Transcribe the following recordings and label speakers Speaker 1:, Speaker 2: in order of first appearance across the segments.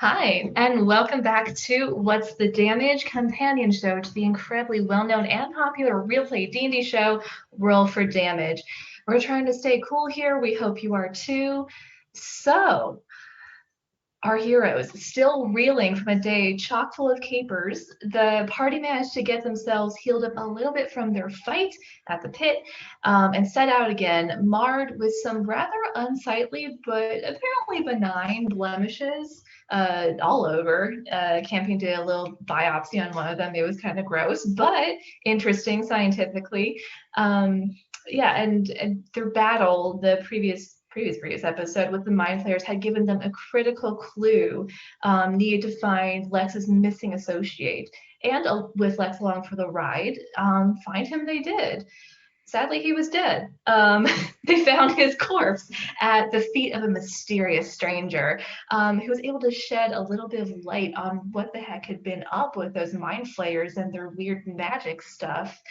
Speaker 1: Hi, and welcome back to What's the Damage companion show to the incredibly well-known and popular real play D&D show, Roll for Damage. We're trying to stay cool here. We hope you are too. So, our heroes, still reeling from a day chock full of capers, the party managed to get themselves healed up a little bit from their fight at the pit and set out again, marred with some rather unsightly but apparently benign blemishes all over. Campion did a little biopsy on one of them. It was kind of gross, but interesting scientifically. Um, yeah, and their battle, the previous episode with the mind flayers had given them a critical clue needed to find Lex's missing associate. And with Lex along for the ride, find him they did. Sadly, he was dead. They found his corpse at the feet of a mysterious stranger who was able to shed a little bit of light on what the heck had been up with those mind flayers and their weird magic stuff.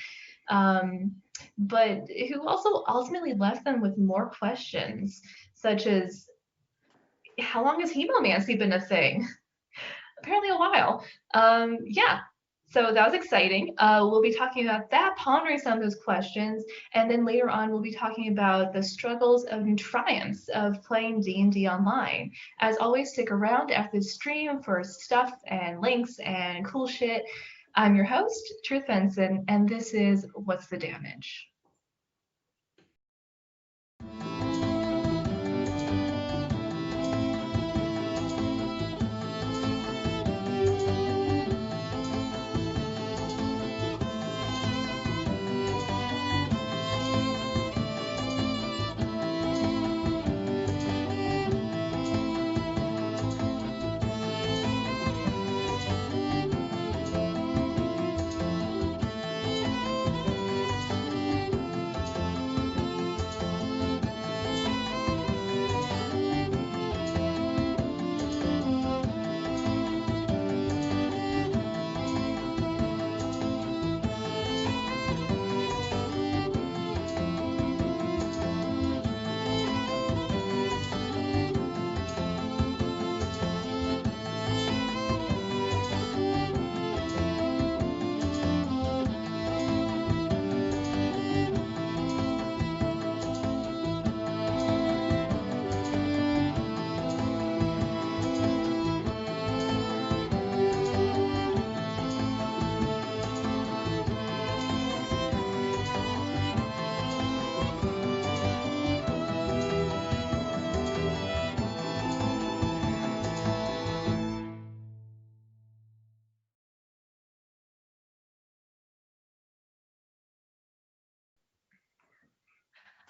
Speaker 1: Um, but who also ultimately left them with more questions, such as how long has hemomancy been a thing? Apparently a while. Yeah, so that was exciting. We'll be talking about that, pondering some of those questions, and then later on we'll be talking about the struggles and triumphs of playing D&D online. As always, stick around after the stream for stuff and links and cool shit. I'm your host, Truth Venson, and this is What's the Damage?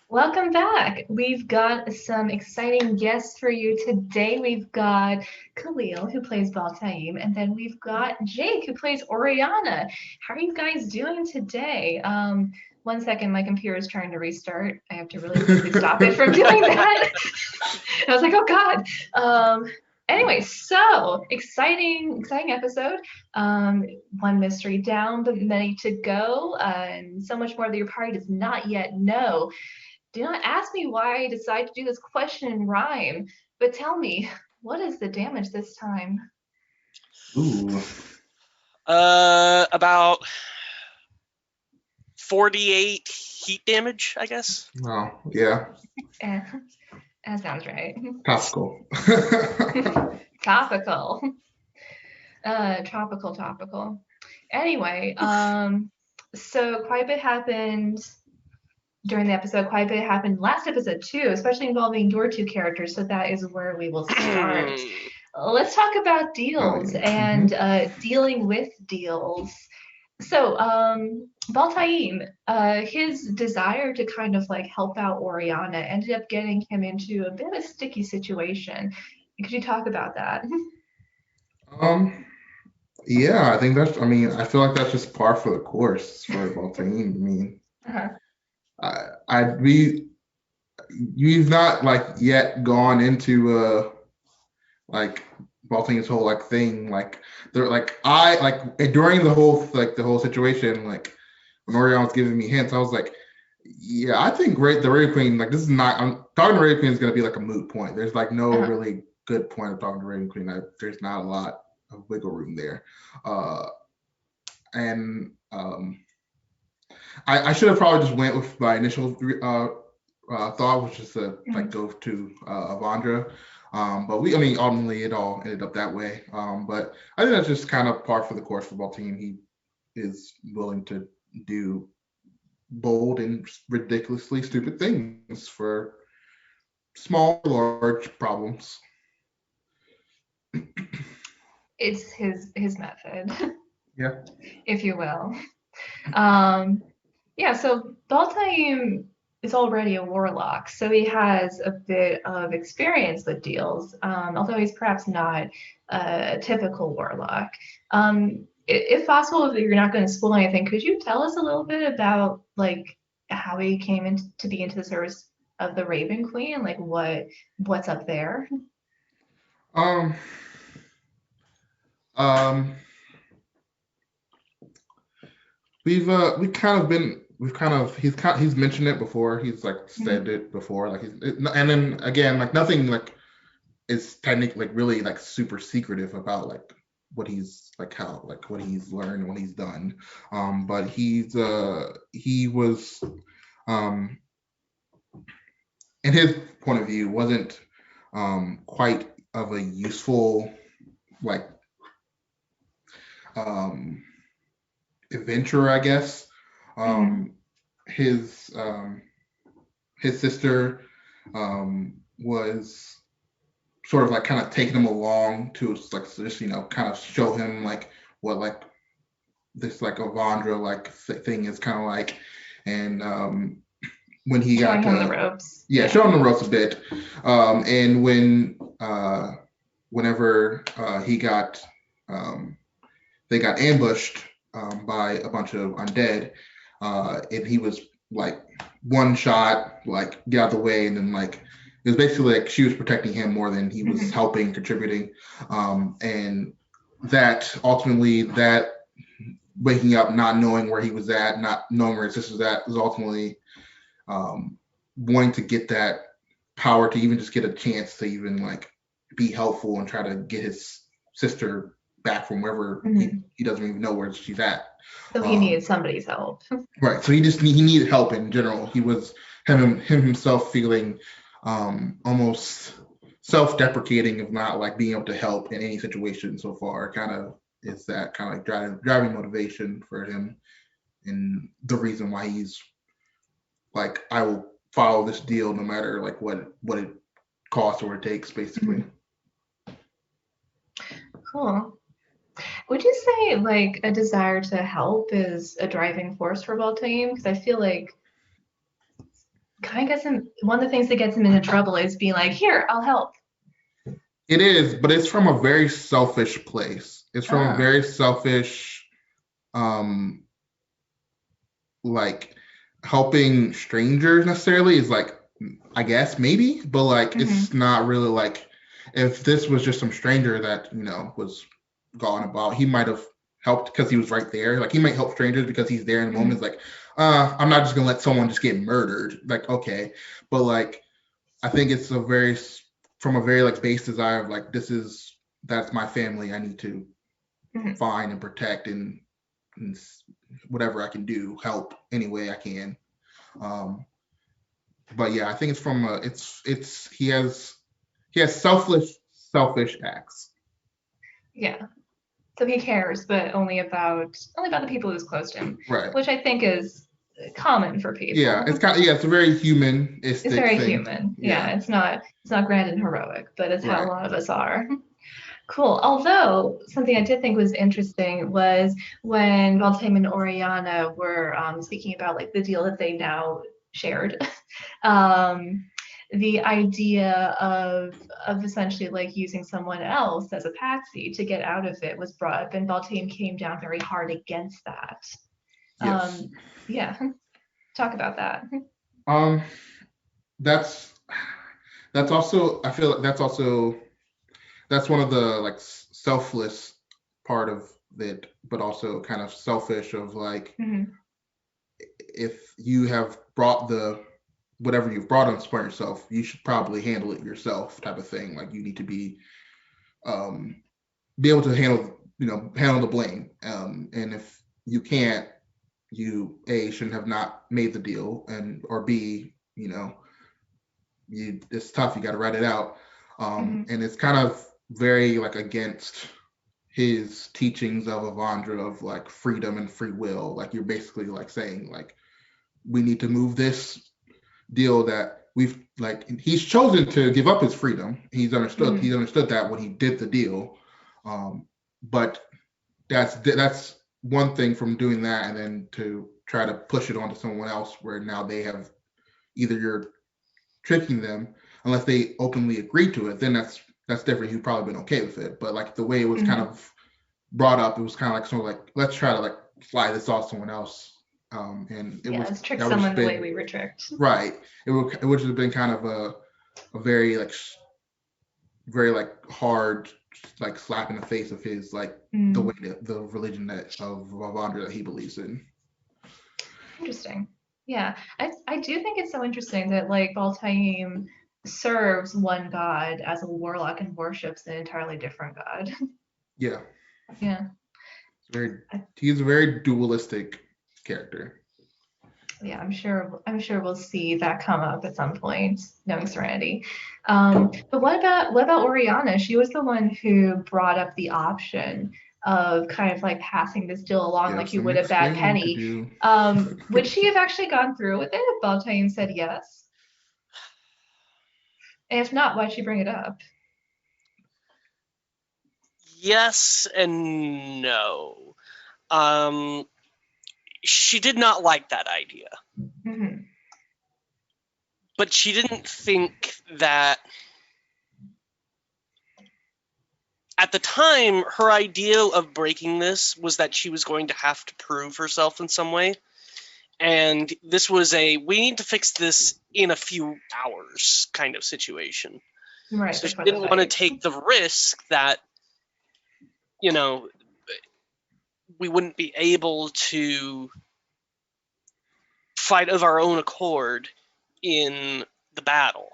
Speaker 1: Welcome back. We've got some exciting guests for you today. We've got Caleel, who plays Baltaim, and then we've got Jake, who plays Oriana. How are you guys doing today? One second, my computer is trying to restart. I have to really quickly stop it from doing that. I was like, oh God. Anyway, so exciting episode. One mystery down, but many to go, and so much more that your party does not yet know. Do not ask me why I decided to do this question in rhyme, but tell me, what is the damage this time?
Speaker 2: Ooh.
Speaker 3: About 48 heat damage, I guess.
Speaker 2: Oh, yeah.
Speaker 1: That sounds right.
Speaker 2: Topical.
Speaker 1: Topical. Topical. Anyway, so quite a bit happened during the episode. Quite a bit happened last episode too, especially involving your two characters. So that is where we will start. Let's talk about deals and dealing with deals. So, Baltaim, his desire to kind of like help out Oriana ended up getting him into a bit of a sticky situation. Could you talk about that?
Speaker 2: Yeah, I think I feel like that's just par for the course for Baltaim. You've not like yet gone into like Baltaim's whole like thing. Like they're like during the whole situation, like when Oriana was giving me hints, I was like, yeah, I think the Raven Queen, like this is not, I'm talking to Raven Queen is gonna be like a moot point. There's like no really good point of talking to Raven Queen. There's not a lot of wiggle room there, and I should have probably just went with my initial thought, which is to like go to Avandra. But ultimately it all ended up that way. But I think that's just kind of par for the course football team. He is willing to do bold and ridiculously stupid things for small, large problems.
Speaker 1: It's his method,
Speaker 2: Yeah.
Speaker 1: if you will. Yeah, so Baltaim is already a warlock, so he has a bit of experience with deals, although he's perhaps not a typical warlock. If possible, if you're not going to spoil anything, could you tell us a little bit about like how he came to be into the service of the Raven Queen, like what's up there?
Speaker 2: Um. Um. We kind of been we've kind of he's mentioned it before. He's like said it before. Like and then again, like nothing like is technically like really like super secretive about like what he's like how like what he's learned and what he's done. But he was in his point of view wasn't quite of a useful like adventurer, I guess. His sister was sort of like kind of taking him along to like just kind of show him like what like this like Avandra like thing is kind of like, and when he
Speaker 1: Showing
Speaker 2: got
Speaker 1: him the ropes.
Speaker 2: Yeah, showing him the ropes a bit, and whenever he got they got ambushed by a bunch of undead, and he was like one shot, like get out of the way, and then like it was basically like she was protecting him more than he was helping, contributing, and that ultimately that waking up, not knowing where he was at, not knowing where his sister was at, was ultimately wanting to get that power to even just get a chance to even like be helpful and try to get his sister back from wherever he doesn't even know where she's at.
Speaker 1: So he needed somebody's help.
Speaker 2: Right. So he needed help in general. He was himself feeling almost self-deprecating of not like being able to help in any situation so far. Kind of is that kind of like driving motivation for him, and the reason why he's like, I will follow this deal no matter like what it costs or what it takes, basically.
Speaker 1: Cool. Would you say like a desire to help is a driving force for Baltaim? Because I feel like kind of gets him, one of the things that gets him into trouble is being like, here, I'll help.
Speaker 2: It is, but it's from a very selfish place. It's from a very selfish, like helping strangers necessarily is like, I guess maybe, but like it's not really like, if this was just some stranger that was gone about, he might have helped because he was right there. Like he might help strangers because he's there in the moment. It's like, I'm not just gonna let someone just get murdered. Like, okay, but like I think it's from a very like base desire of like, that's my family. I need to find and protect and whatever I can do, help any way I can. But yeah, I think it's from he has selfish acts.
Speaker 1: Yeah. So he cares, but only about the people who's close to him,
Speaker 2: right?
Speaker 1: Which I think is common for people.
Speaker 2: Yeah, it's a very human.
Speaker 1: It's very human. Yeah, it's not grand and heroic, but it's how a lot of us are. Cool. Although something I did think was interesting was when Baltaim and Oriana were speaking about like the deal that they now shared. The idea of essentially like using someone else as a patsy to get out of it was brought up, and Baltaim came down very hard against that.
Speaker 2: Yes.
Speaker 1: Yeah. Talk about that.
Speaker 2: That's also, I feel like that's one of the like selfless part of it, but also kind of selfish of like, if you have brought the whatever you've brought on this point yourself, you should probably handle it yourself, type of thing. Like you need to be able to handle the blame. And if you can't, you A, shouldn't have not made the deal, and or B, it's tough. You got to write it out. And it's kind of very like against his teachings of Avandra of like freedom and free will. Like you're basically like saying like we need to move this deal that we've like he's chosen to give up his freedom. He's understood that when he did the deal. But that's one thing from doing that, and then to try to push it onto someone else where now they have either you're tricking them unless they openly agree to it, then that's different. He's probably been okay with it. But like the way it was kind of brought up, it was kind of like sort of like let's try to like fly this off someone else. And
Speaker 1: let's trick someone the way we were tricked.
Speaker 2: Right. It would have been kind of a very like hard like slap in the face of his like the way the religion of Avandra that he believes in.
Speaker 1: Interesting. Yeah, I do think it's so interesting that like Baltaim serves one god as a warlock and worships an entirely different god.
Speaker 2: Yeah.
Speaker 1: Yeah.
Speaker 2: He's a very dualistic character.
Speaker 1: Yeah, I'm sure we'll see that come up at some point, knowing Serenity. But what about Oriana? She was the one who brought up the option of kind of like passing this deal along like you would a bad penny. Would she have actually gone through with it if Baltaim said yes? And if not, why'd she bring it up?
Speaker 3: Yes and no. She did not like that idea.
Speaker 1: Mm-hmm.
Speaker 3: But she didn't think that at the time, her idea of breaking this was that she was going to have to prove herself in some way. And this was we need to fix this in a few hours kind of situation.
Speaker 1: Right.
Speaker 3: So she didn't want to take the risk that, we wouldn't be able to fight of our own accord in the battle.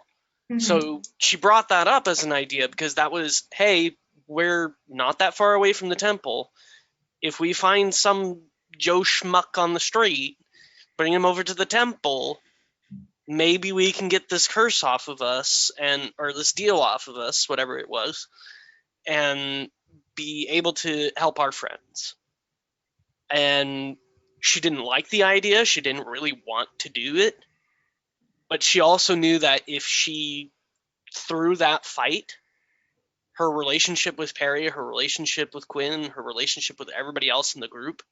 Speaker 3: Mm-hmm. So she brought that up as an idea because that was, hey, we're not that far away from the temple. If we find some Joe Schmuck on the street, bring him over to the temple, maybe we can get this curse off of us or this deal off of us, whatever it was, and be able to help our friends. And she didn't like the idea. She didn't really want to do it. But she also knew that if she threw that fight, her relationship with Perry, her relationship with Quinn, her relationship with everybody else in the group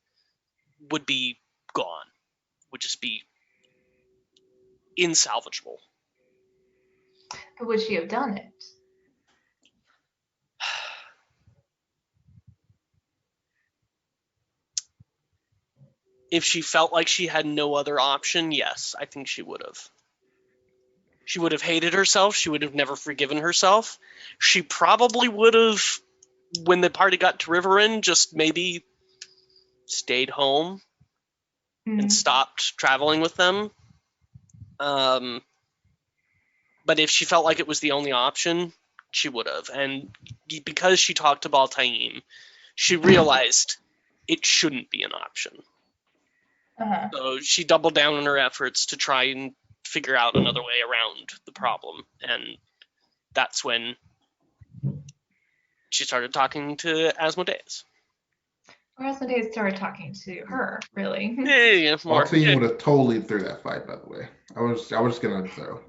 Speaker 3: would be gone. Would just be insalvageable.
Speaker 1: But would she have done it?
Speaker 3: If she felt like she had no other option, yes, I think she would have. She would have hated herself. She would have never forgiven herself. She probably would have, when the party got to Riverin, just maybe stayed home and stopped traveling with them. But if she felt like it was the only option, she would have. And because she talked to Baltaim, she realized it shouldn't be an option.
Speaker 1: Uh-huh.
Speaker 3: So she doubled down on her efforts to try and figure out another way around the problem. And that's when she started talking to Asmodeus.
Speaker 1: Or Asmodeus started talking to her, really.
Speaker 3: Yeah, more.
Speaker 2: Baltaim would have totally threw that fight, by the way. I was just gonna throw.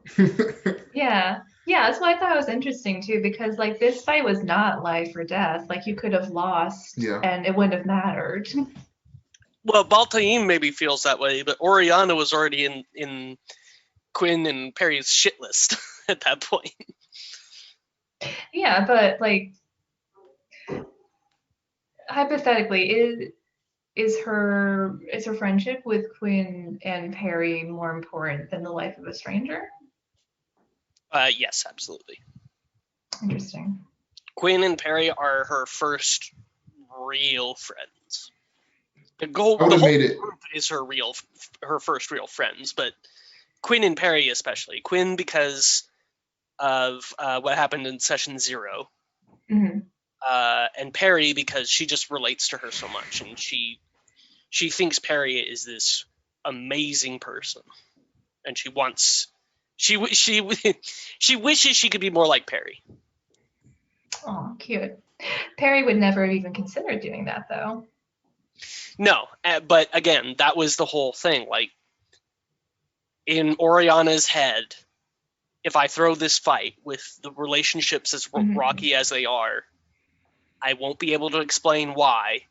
Speaker 1: Yeah, that's why I thought it was interesting too, because like this fight was not life or death. Like you could have lost, and it wouldn't have mattered.
Speaker 3: Well, Baltaim maybe feels that way, but Oriana was already in Quinn and Perry's shit list at that point.
Speaker 1: Yeah, but like hypothetically, is her friendship with Quinn and Perry more important than the life of a stranger?
Speaker 3: Yes, absolutely.
Speaker 1: Interesting.
Speaker 3: Quinn and Perry are her first real friends. The whole group is her first real friends, but Quinn and Perry especially. Quinn because of what happened in session 0.
Speaker 1: Mm-hmm.
Speaker 3: And Perry because she just relates to her so much, and she thinks Perry is this amazing person, and she wishes she could be more like Perry.
Speaker 1: Oh, cute. Perry would never have even considered doing that, though.
Speaker 3: No, but again, that was the whole thing. Like, in Oriana's head, if I throw this fight with the relationships as rocky as they are, I won't be able to explain why.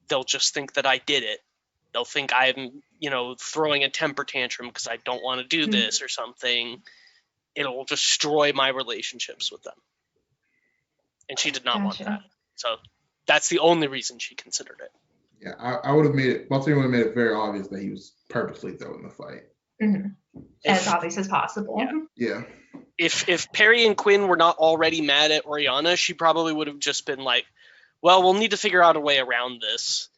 Speaker 3: They'll just think that I did it. They'll think I'm, throwing a temper tantrum because I don't want to do this or something. It'll destroy my relationships with them. And she did not want that. So that's the only reason she considered it.
Speaker 2: Yeah, I would have made it. Baltimore would have made it very obvious that he was purposely throwing the fight.
Speaker 1: Mm-hmm. As obvious as possible.
Speaker 2: Yeah.
Speaker 3: If Perry and Quinn were not already mad at Oriana, she probably would have just been like, well, we'll need to figure out a way around this,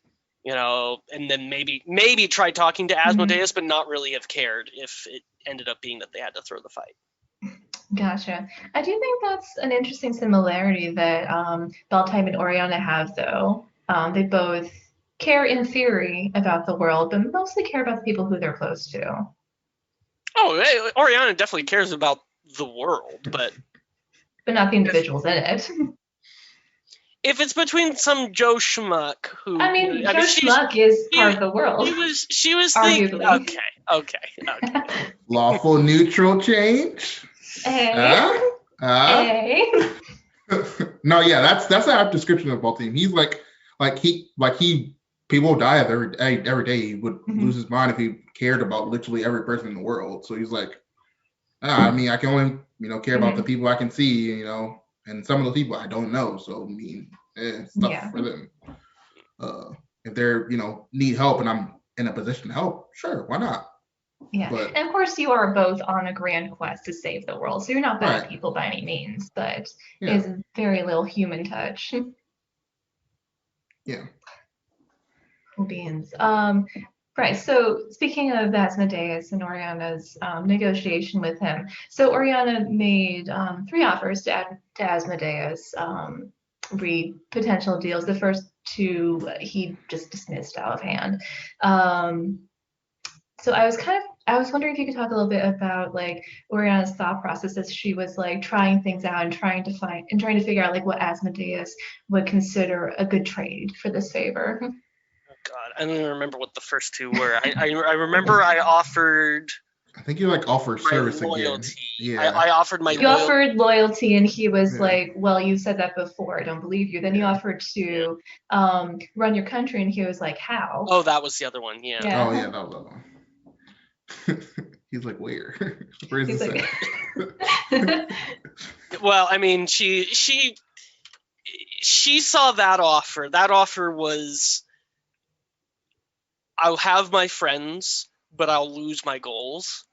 Speaker 3: and then maybe try talking to Asmodeus, but not really have cared if it ended up being that they had to throw the fight.
Speaker 1: Gotcha. I do think that's an interesting similarity that Beltane and Oriana have, though. They both care in theory about the world, but mostly care about the people who they're close to.
Speaker 3: Oh, Oriana definitely cares about the world, but
Speaker 1: not the individuals in it.
Speaker 3: If it's between some Joe Schmuck who...
Speaker 1: Joe Schmuck is part of the world.
Speaker 3: She was
Speaker 1: arguably.
Speaker 3: Thinking... Okay.
Speaker 2: Lawful neutral change?
Speaker 1: Hey.
Speaker 2: No, yeah, that's an apt description of Baltimore. He's people die every day. He would lose his mind if he cared about literally every person in the world. So he's like, I can only, care about the people I can see, and some of those people I don't know. So stuff for them. If they're, need help and I'm in a position to help, sure, why not?
Speaker 1: Yeah, and of course you are both on a grand quest to save the world, so you're not bad people by any means, but it's very little human touch.
Speaker 2: Yeah.
Speaker 1: Cool beans. Right, so speaking of Asmodeus and Oriana's negotiation with him, so Oriana made 3 offers to Asmodeus, read potential deals. The first 2 he just dismissed out of hand. So I was wondering if you could talk a little bit about like Oriana's thought process as she was like trying things out and trying to figure out like what Asmodeus would consider a good trade for this favor.
Speaker 3: Oh God, I don't even remember what the first 2 were. I remember I offered.
Speaker 2: I think you offered service
Speaker 3: loyalty.
Speaker 2: Again. Yeah.
Speaker 3: I offered my.
Speaker 1: You offered loyalty, and he was like, "Well, you said that before. I don't believe you." Then you offered to run your country, and he was like, "How?"
Speaker 3: Oh, that was the other one. Yeah.
Speaker 2: Oh yeah, that was the other one. He's like, where? Where's this at?
Speaker 3: Well, she saw that offer. That offer was, I'll have my friends, but I'll lose my goals.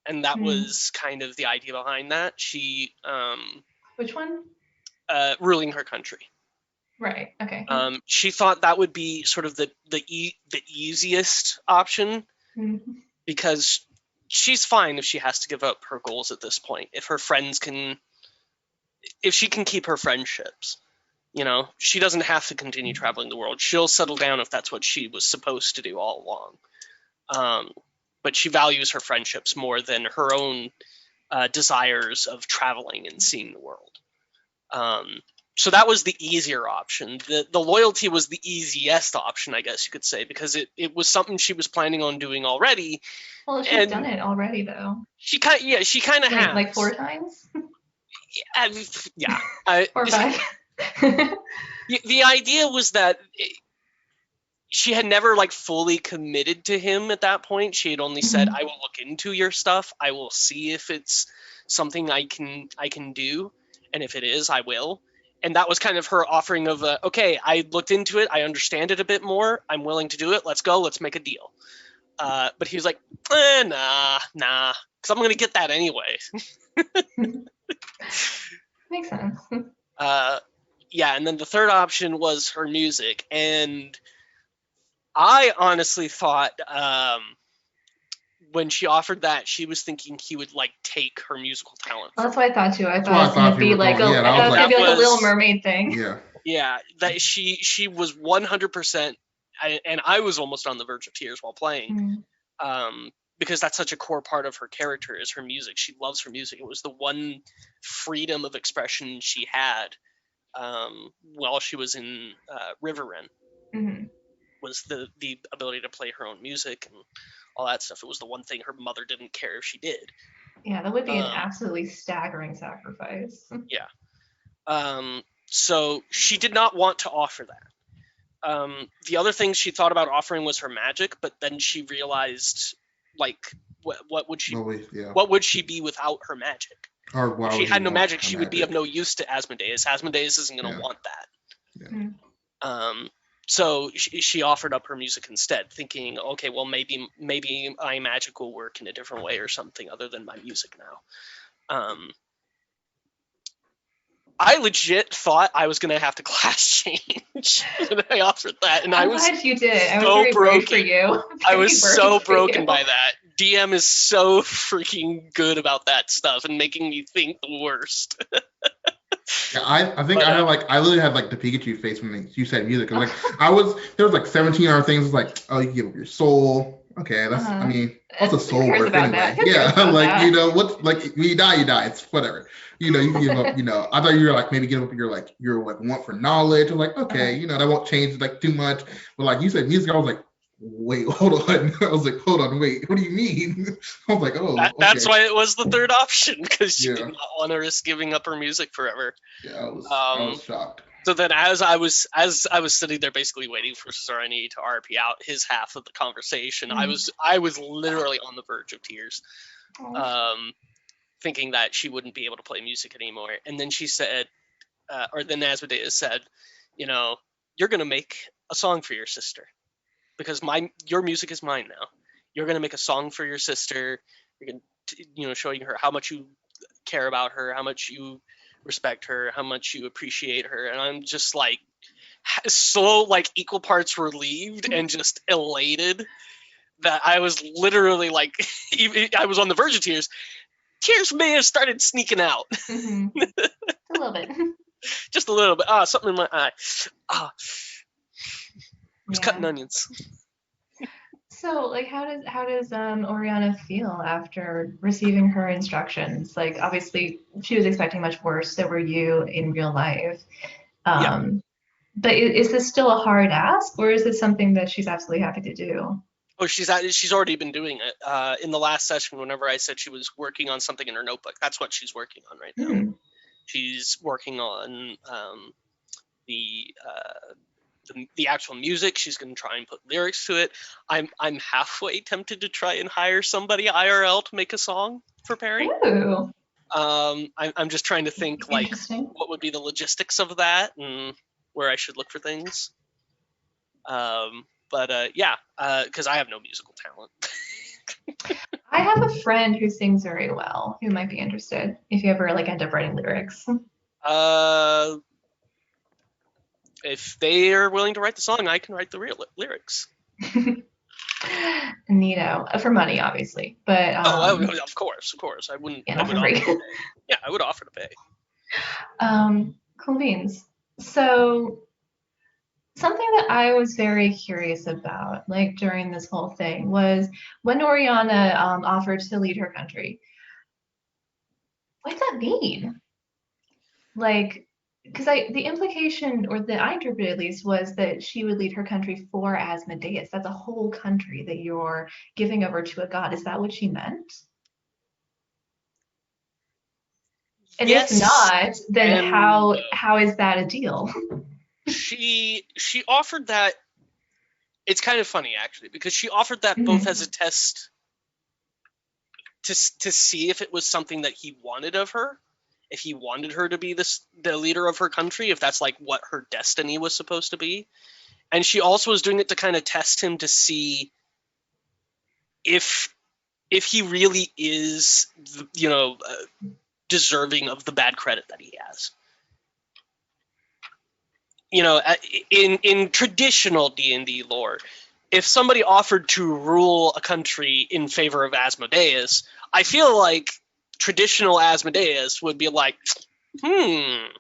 Speaker 3: And that was kind of the idea behind that. She
Speaker 1: Which one?
Speaker 3: Ruling her country.
Speaker 1: Right. Okay.
Speaker 3: She thought that would be sort of the easiest option.
Speaker 1: Mm-hmm.
Speaker 3: Because she's fine if she has to give up her goals at this point. If she can keep her friendships, she doesn't have to continue traveling the world. She'll settle down if that's what she was supposed to do all along. But she values her friendships more than her own desires of traveling and seeing the world. So that was the easier option. The loyalty was the easiest option, I guess you could say, because it was something she was planning on doing already.
Speaker 1: Well, she's done it already, though.
Speaker 3: She kind of has.
Speaker 1: Like 4 times?
Speaker 3: Yeah.
Speaker 1: Or 5.
Speaker 3: The idea was that she had never fully committed to him at that point. She had only said, I will look into your stuff. I will see if it's something I can do. And if it is, I will. And that was kind of her offering of, okay, I looked into it. I understand it a bit more. I'm willing to do it. Let's go. Let's make a deal. But he was like, nah, because I'm going to get that anyway.
Speaker 1: Makes sense.
Speaker 3: Yeah, and then the third option was her music. And I honestly thought when she offered that, she was thinking he would like take her musical talent.
Speaker 1: Well, that's what I thought too. I
Speaker 2: That's
Speaker 1: thought
Speaker 2: what
Speaker 1: it
Speaker 2: I
Speaker 1: was gonna
Speaker 2: thought you
Speaker 1: be
Speaker 2: were
Speaker 1: like
Speaker 2: going.
Speaker 1: a,
Speaker 2: Yeah,
Speaker 1: I thought it was gonna be like a
Speaker 3: That
Speaker 1: Little
Speaker 3: was-
Speaker 1: Mermaid thing.
Speaker 2: Yeah.
Speaker 3: Yeah, that she was 100%, and I was almost on the verge of tears while playing, because that's such a core part of her character is her music. She loves her music. It was the one freedom of expression she had while she was in River Ren,
Speaker 1: Mm-hmm.
Speaker 3: was the ability to play her own music and all that stuff. It was the one thing her mother didn't care if she did.
Speaker 1: Yeah, that would be an absolutely staggering sacrifice.
Speaker 3: Yeah. So she did not want to offer that. The other thing she thought about offering was her magic, but then she realized, like, what would she be without her magic?
Speaker 2: Or why
Speaker 3: If she
Speaker 2: would
Speaker 3: had
Speaker 2: you
Speaker 3: no
Speaker 2: want
Speaker 3: magic,
Speaker 2: her
Speaker 3: she would be of no use to Asmodeus. Asmodeus isn't going to want that.
Speaker 2: Yeah.
Speaker 3: So she offered up her music instead, thinking, okay, well, maybe my magic will work in a different way or something other than my music now. I legit thought I was going to have to class change when I offered that, and
Speaker 1: I'm
Speaker 3: I was
Speaker 1: glad you did. I was
Speaker 3: so
Speaker 1: very worried
Speaker 3: broken.
Speaker 1: for you.
Speaker 3: I was so broken
Speaker 1: you.
Speaker 3: by that. DM is so freaking good about that stuff and making me think the worst.
Speaker 2: Yeah, I think I literally had like the Pikachu face when you said music. Like there was like 17 other things. Like, oh, you give up your soul. Okay, that's I mean, what's a soul worth anyway? Yeah, like what's like when you die. It's whatever. You give up. I thought you were like maybe give up your want for knowledge. I'm like, okay, that won't change like too much. But like you said, music. I was like, wait, hold on. I was like, hold on, wait. What do you mean? I was like, oh,
Speaker 3: that's why it was the third option, because she did not want to risk giving up her music forever.
Speaker 2: Yeah, I was shocked.
Speaker 3: So then, as I was sitting there, basically waiting for Sarani to RP out his half of the conversation, I was literally on the verge of tears, thinking that she wouldn't be able to play music anymore. And then she said, or then Asmodeus said, you're gonna make a song for your sister, because your music is mine now. You're gonna make a song for your sister. You're gonna, showing her how much you care about her, how much you respect her, how much you appreciate her. And I'm just like so like equal parts relieved and just elated that I was literally like I was on the verge of tears. Tears may have started sneaking out.
Speaker 1: Mm-hmm. A little bit.
Speaker 3: Just a little bit. Something in my eye. I was cutting onions.
Speaker 1: So, like, how does Oriana feel after receiving her instructions? Like, obviously, she was expecting much worse. So were you in real life. But is this still a hard ask, or is this something that she's absolutely happy to do?
Speaker 3: Oh, she's already been doing it. In the last session, whenever I said she was working on something in her notebook, that's what she's working on right now.
Speaker 1: Mm-hmm.
Speaker 3: She's working on the actual music. She's going to try and put lyrics to it. I'm halfway tempted to try and hire somebody IRL to make a song for Perry.
Speaker 1: Ooh.
Speaker 3: I'm just trying to think like what would be the logistics of that and where I should look for things. Because I have no musical talent.
Speaker 1: I have a friend who sings very well who might be interested if you ever like end up writing lyrics.
Speaker 3: If they are willing to write the song, I can write the real lyrics.
Speaker 1: Neato. For money, obviously. But
Speaker 3: of course. I wouldn't.
Speaker 1: Yeah,
Speaker 3: I would offer to pay. Yeah, I would offer to pay.
Speaker 1: Cool beans. So something that I was very curious about, like during this whole thing, was when Oriana offered to lead her country. What does that mean? Like, because the implication, or that I interpreted at least, was that she would lead her country for Asmodeus. That's a whole country that you're giving over to a god. Is that what she meant? And
Speaker 3: yes,
Speaker 1: if not, then how is that a deal?
Speaker 3: She offered that. It's kind of funny actually, because she offered that both as a test to see if it was something that he wanted of her, if he wanted her to be the leader of her country, if that's like what her destiny was supposed to be. And she also was doing it to kind of test him to see if he really is, deserving of the bad credit that he has. In traditional D&D lore, if somebody offered to rule a country in favor of Asmodeus, I feel like traditional Asmodeus would be like, an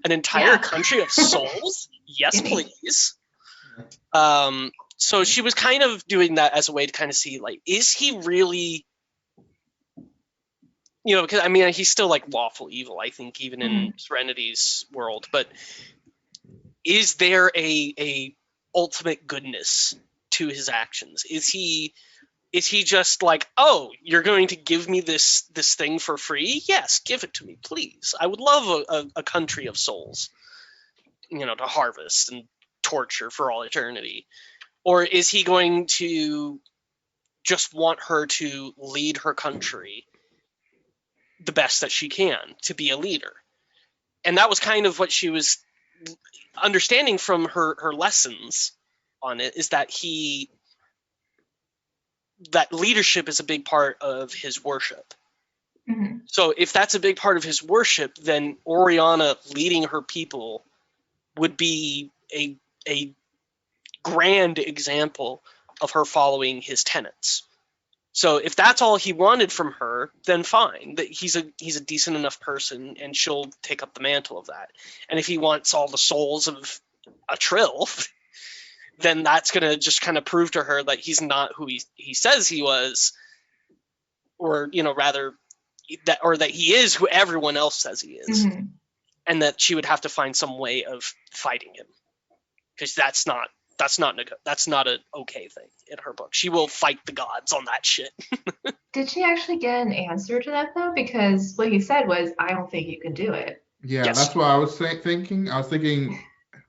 Speaker 3: entire country of souls? Yes, please. So she was kind of doing that as a way to kind of see, like, is he really, because I mean, he's still like lawful evil, I think, even in Serenity's world, but is there a ultimate goodness to his actions? Is he just like, oh, you're going to give me this thing for free? Yes, give it to me, please. I would love a country of souls, to harvest and torture for all eternity. Or is he going to just want her to lead her country the best that she can, to be a leader? And that was kind of what she was understanding from her lessons on it, is that that leadership is a big part of his worship.
Speaker 1: Mm-hmm.
Speaker 3: So if that's a big part of his worship, then Oriana leading her people would be a grand example of her following his tenets. So if that's all he wanted from her, then fine. That he's a decent enough person, and she'll take up the mantle of that. And if he wants all the souls of a trill, then that's going to just kind of prove to her that he's not who he says he was, or rather that he is who everyone else says he is, and that she would have to find some way of fighting him, because that's not an okay thing in her book. She will fight the gods on that shit.
Speaker 1: Did she actually get an answer to that though? Because what he said was, "I don't think you can do it."
Speaker 2: Yeah,
Speaker 3: Yes.
Speaker 2: That's what I was thinking. I was thinking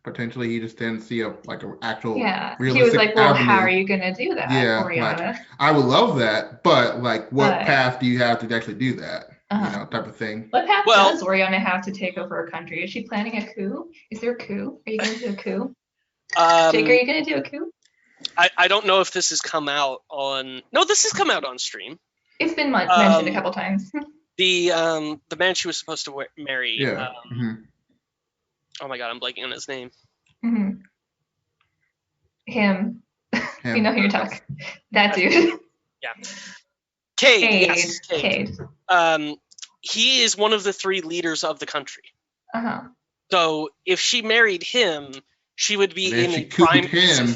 Speaker 2: potentially he just didn't see an actual realistic
Speaker 1: he was like, "Well,
Speaker 2: avenue.
Speaker 1: how are you gonna do that,
Speaker 2: Yeah,
Speaker 1: Oriana?"
Speaker 2: I would love that, but what path do you have to actually do that? Type of thing.
Speaker 1: What path does Oriana have to take over a country? Is she planning a coup? Is there a coup? Are you gonna do a coup? Jake, are you gonna do a coup?
Speaker 3: I don't know if this has come out on. No, this has come out on stream.
Speaker 1: It's been mentioned a couple times.
Speaker 3: The man she was supposed to marry.
Speaker 2: Yeah.
Speaker 3: Oh my god, I'm blanking on his name.
Speaker 1: Mm-hmm. Him. You know who you're talking. That dude.
Speaker 3: Yeah. Cade. Yes,
Speaker 1: Cade.
Speaker 3: He is one of the 3 leaders of the country.
Speaker 1: Uh-huh.
Speaker 3: So if she married him, she would be in a
Speaker 2: prime him.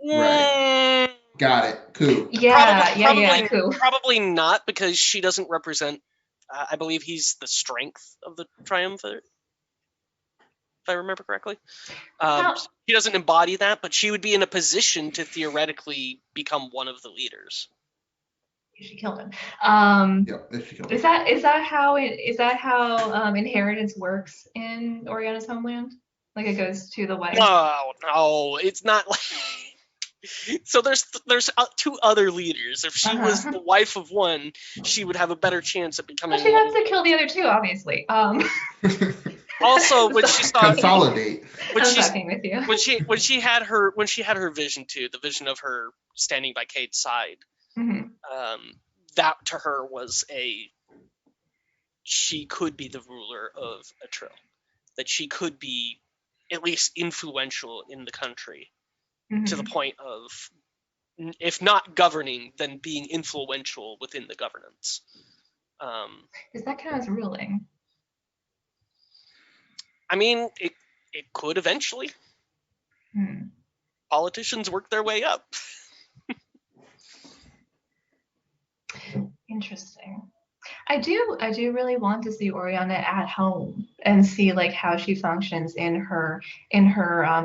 Speaker 2: Right. Got it. Coup.
Speaker 1: Yeah, coup.
Speaker 3: Probably not, because she doesn't represent. I believe he's the strength of the triumvirate, if I remember correctly. She doesn't embody that, but she would be in a position to theoretically become one of the leaders.
Speaker 1: She killed him.
Speaker 2: She killed him.
Speaker 1: Is that how inheritance works in Oriana's homeland? Like it goes to the wife?
Speaker 3: No, it's not like. So there's 2 other leaders. If she was the wife of one, she would have a better chance at becoming.
Speaker 1: Well, she'd have to kill the other 2, obviously.
Speaker 3: Also, when she saw
Speaker 2: consolidate.
Speaker 3: When she had her vision too, the vision of her standing by Cade's side. That to her was she could be the ruler of a trill, that she could be at least influential in the country, to the point of, if not governing, then being influential within the governance.
Speaker 1: Does that count as ruling?
Speaker 3: I mean, it could eventually. Politicians work their way up.
Speaker 1: Interesting. I do really want to see Oriana at home and see like how she functions in her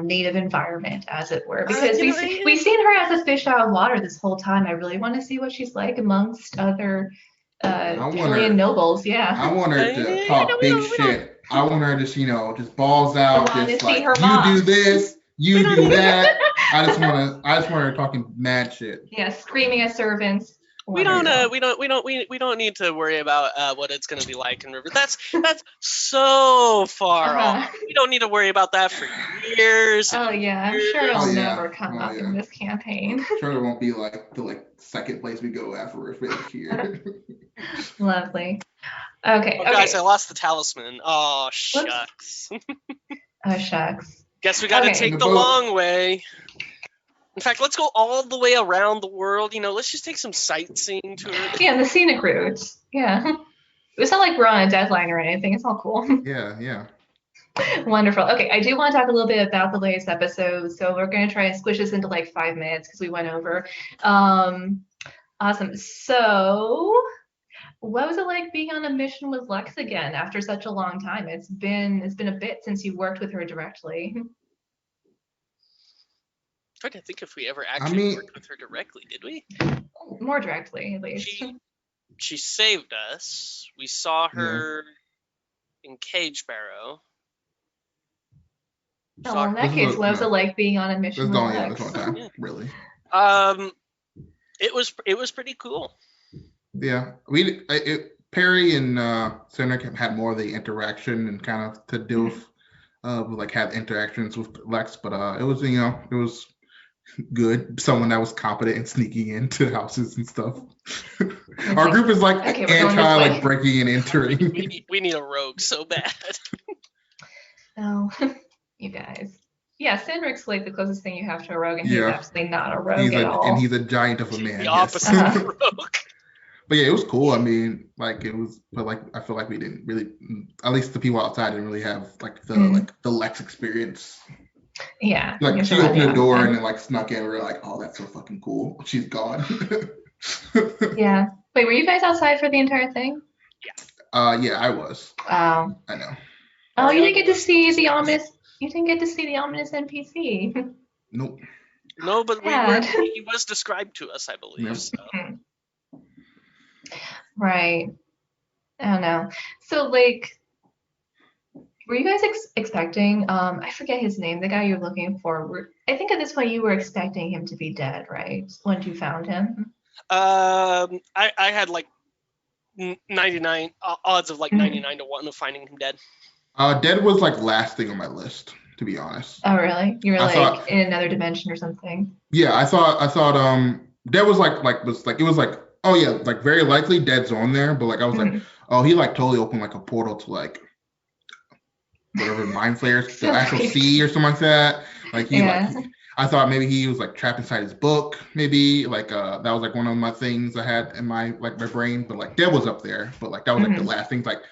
Speaker 1: native environment, as it were, because we've seen her as a fish out of water this whole time. I really want to see what she's like amongst other Caleel nobles. Yeah.
Speaker 2: I want her to talk big shit. I want her to just balls out, just like, you do this, you do that. I just want her talking mad shit.
Speaker 1: Yeah, screaming at servants.
Speaker 3: We don't need to worry about what it's going to be like in River. That's so far off. We don't need to worry about that for years.
Speaker 1: Oh yeah, I'm sure it'll never come up in this campaign.
Speaker 2: I'm sure it won't be like the second place we go after we're finished here.
Speaker 1: Lovely. Okay.
Speaker 3: Guys, I lost the talisman. Oh shucks.
Speaker 1: Oh shucks.
Speaker 3: Guess we got to take the long way. In fact, let's go all the way around the world. Let's just take some sightseeing tours.
Speaker 1: Yeah, the scenic routes. Yeah. It's not like we're on a deadline or anything. It's all cool.
Speaker 2: Yeah.
Speaker 1: Wonderful. Okay, I do want to talk a little bit about the latest episode. So we're going to try and squish this into like 5 minutes because we went over. Awesome. So what was it like being on a mission with Lex again after such a long time? It's been a bit since you worked with her directly.
Speaker 3: I'm trying to think if we ever actually worked with her directly, did we?
Speaker 1: More directly, at least.
Speaker 3: She saved us. We saw her in Cage Barrow.
Speaker 1: Oh, well, in that case, what was it like being on a mission with Lex?
Speaker 2: That's the only time, really.
Speaker 3: It was pretty cool.
Speaker 2: Yeah, Perry and Cindric had more of the interaction and kind of to deal with, like have interactions with Lex, but it was good. Someone that was competent in sneaking into houses and stuff. Our group is like anti like breaking and entering.
Speaker 3: We need a rogue so bad.
Speaker 1: Oh, you guys. Yeah, Cindric's like the closest thing you have to a rogue, and he's absolutely not a rogue at all.
Speaker 2: And he's a giant of a man.
Speaker 3: The opposite of a rogue.
Speaker 2: But yeah, it was cool. I mean, like it was, but like I feel like we didn't really, at least the people outside didn't really have like the Lex experience.
Speaker 1: Yeah.
Speaker 2: Like she opened the door and then like snuck in. We were like, oh, that's so fucking cool. She's gone.
Speaker 1: Yeah. Wait, were you guys outside for the entire thing?
Speaker 3: Yeah.
Speaker 2: Yeah, I was.
Speaker 1: Wow.
Speaker 2: I know.
Speaker 1: Oh, you didn't get to see the ominous. You didn't get to see the ominous NPC.
Speaker 2: Nope.
Speaker 3: No, but he was described to us, I believe.
Speaker 2: Yeah.
Speaker 3: So.
Speaker 1: Right. I don't know. So, like, were you guys expecting? I forget his name. The guy you're looking for. I think at this point you were expecting him to be dead, right? Once you found him.
Speaker 3: I had like 99 odds of like 99 to 1 of finding him dead.
Speaker 2: Dead was like last thing on my list, to be honest.
Speaker 1: Oh, really? You were in another dimension or something?
Speaker 2: Yeah, I thought Dead was it was like, oh yeah, like very likely Dead's on there, but like I was like, oh, he like totally opened like a portal to like whatever mind flayers, the actual sea or something like that. Like I thought maybe he was like trapped inside his book, maybe like that was like one of my things I had in my brain, but like Dead was up there, but like that was like the last thing. Like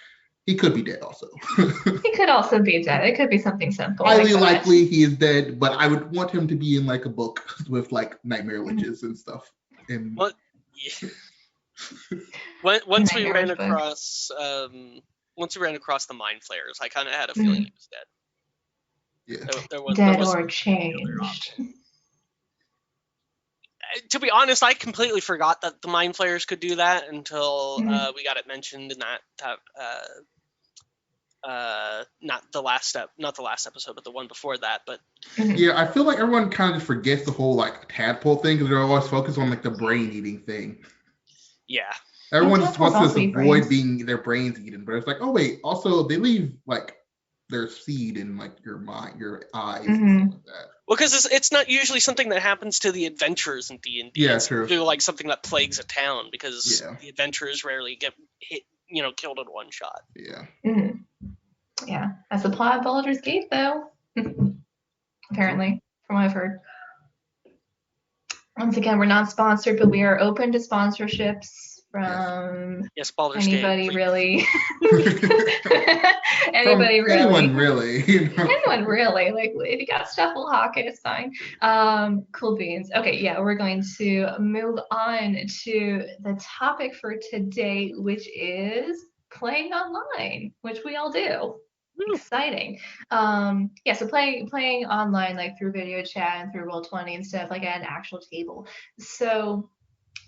Speaker 2: he could be dead also.
Speaker 1: He could also be dead. It could be something simple.
Speaker 2: Highly likely he is dead, but I would want him to be in like a book with like nightmare witches and stuff. And
Speaker 3: what? Yeah. Once we ran across the mind flayers, I kind of had a feeling he was dead.
Speaker 2: Yeah.
Speaker 3: There was
Speaker 1: or changed.
Speaker 3: To be honest, I completely forgot that the mind flayers could do that until we got it mentioned in that not the last episode, but the one before that. But
Speaker 2: yeah, I feel like everyone kind of just forgets the whole like tadpole thing because they're always focused on like the brain eating thing.
Speaker 3: Yeah.
Speaker 2: Everyone just wants to avoid being their brains eaten, but it's like, oh wait, also they leave like their seed in like your mind, your eyes, and stuff like that.
Speaker 3: Well, because it's not usually something that happens to the adventurers in D&D.
Speaker 2: Yeah,
Speaker 3: it's
Speaker 2: true.
Speaker 3: Like something that plagues a town because the adventurers rarely get hit, killed in one shot.
Speaker 2: Yeah.
Speaker 1: Yeah, that's the plot of Baldur's Gate, though. Apparently, from what I've heard. Once again, we're not sponsored, but we are open to sponsorships from
Speaker 3: Baldur's
Speaker 1: anybody
Speaker 3: Gate,
Speaker 1: really.
Speaker 2: Anyone really.
Speaker 1: Anyone really. Like, if you got stuff, we'll hawk it. It's fine. Cool beans. Okay, yeah, we're going to move on to the topic for today, which is playing online, which we all do. Exciting. So playing online, like through video chat and through Roll20 and stuff, like at an actual table. So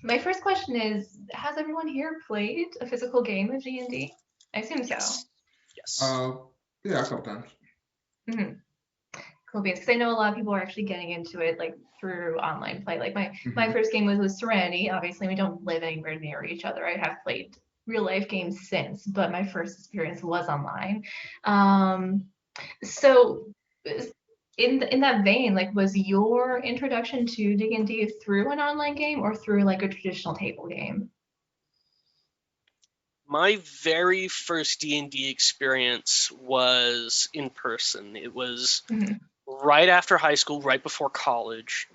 Speaker 1: my first question is, has everyone here played a physical game of D&D? I assume so.
Speaker 3: Yes.
Speaker 2: Yeah, a couple times.
Speaker 1: Cool beans, because I know a lot of people are actually getting into it like through online play. Like my first game was Serenity. Obviously, we don't live anywhere near each other. I have played real life games since, but my first experience was online. So in that vein, like, was your introduction to D&D through an online game or through like a traditional table game?
Speaker 3: My very first D&D experience was in person. It was right after high school, right before college.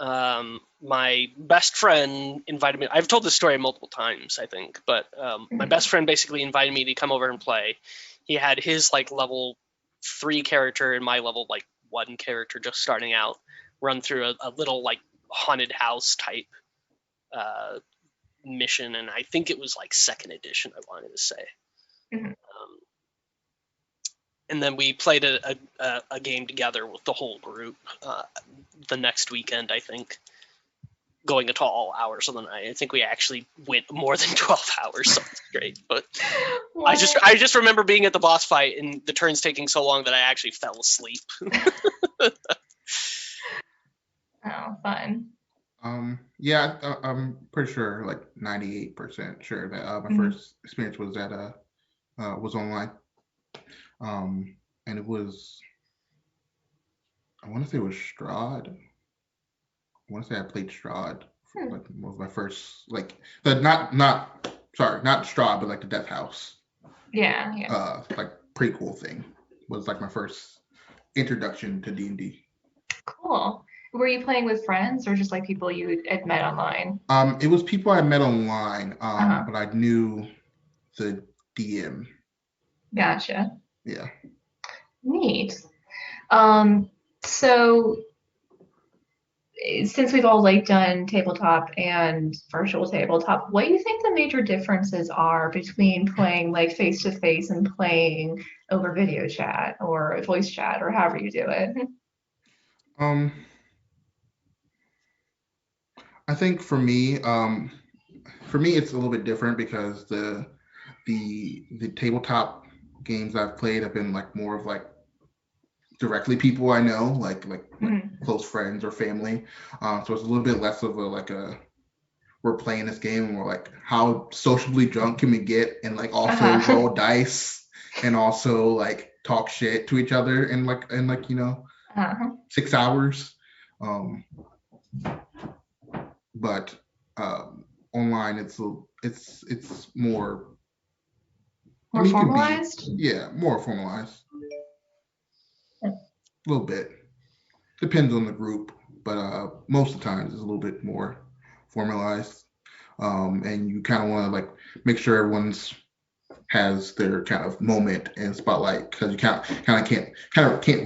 Speaker 3: my best friend invited me. I've told this story multiple times, I think, but my best friend basically invited me to come over and play. He had his like level 3 character and my level like 1 character just starting out, run through a little like haunted house type mission, and I think it was like 2nd edition, I wanted to say. And then we played a game together with the whole group the next weekend, I think, going into all hours of the night. I think we actually went more than 12 hours, so it's great. But I just remember being at the boss fight and the turns taking so long that I actually fell asleep.
Speaker 1: Oh, fun.
Speaker 2: Yeah, I'm pretty sure, like 98% sure that my first experience was was online. And it was, I want to say it was Strahd. I want to say I played Strahd for like was my first like not Strahd, but like the Death House.
Speaker 1: Yeah.
Speaker 2: Like pretty cool thing. Was like my first introduction to D&D.
Speaker 1: Cool. Were you playing with friends or just like people you had met online?
Speaker 2: It was people I met online, but I knew the DM.
Speaker 1: Gotcha.
Speaker 2: Yeah.
Speaker 1: Neat. So since we've all like done tabletop and virtual tabletop, what do you think the major differences are between playing like face to face and playing over video chat or voice chat or however you do it?
Speaker 2: I think for me it's a little bit different because the tabletop games I've played have been like more of like directly people I know, like close friends or family. So it's a little bit less of a we're playing this game and we're like, how sociably drunk can we get and like also roll dice and also like talk shit to each other in like 6 hours. But online it's more
Speaker 1: formalized.
Speaker 2: More formalized. A little bit depends on the group, but most of the times it's a little bit more formalized. And you kind of want to like make sure everyone's has their kind of moment and spotlight because you can't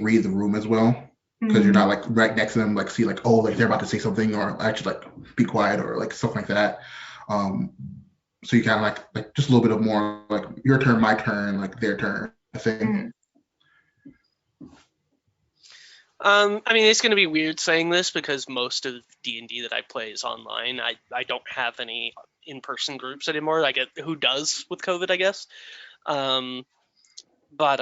Speaker 2: read the room as well because you're not like right next to them, like see like, oh, like they're about to say something or actually like be quiet or like stuff like that. So you kind of like just a little bit of more like your turn, my turn, like their turn, I think.
Speaker 3: I mean, it's going to be weird saying this because most of D&D that I play is online. I don't have any in-person groups anymore. I get who does with COVID, I guess. But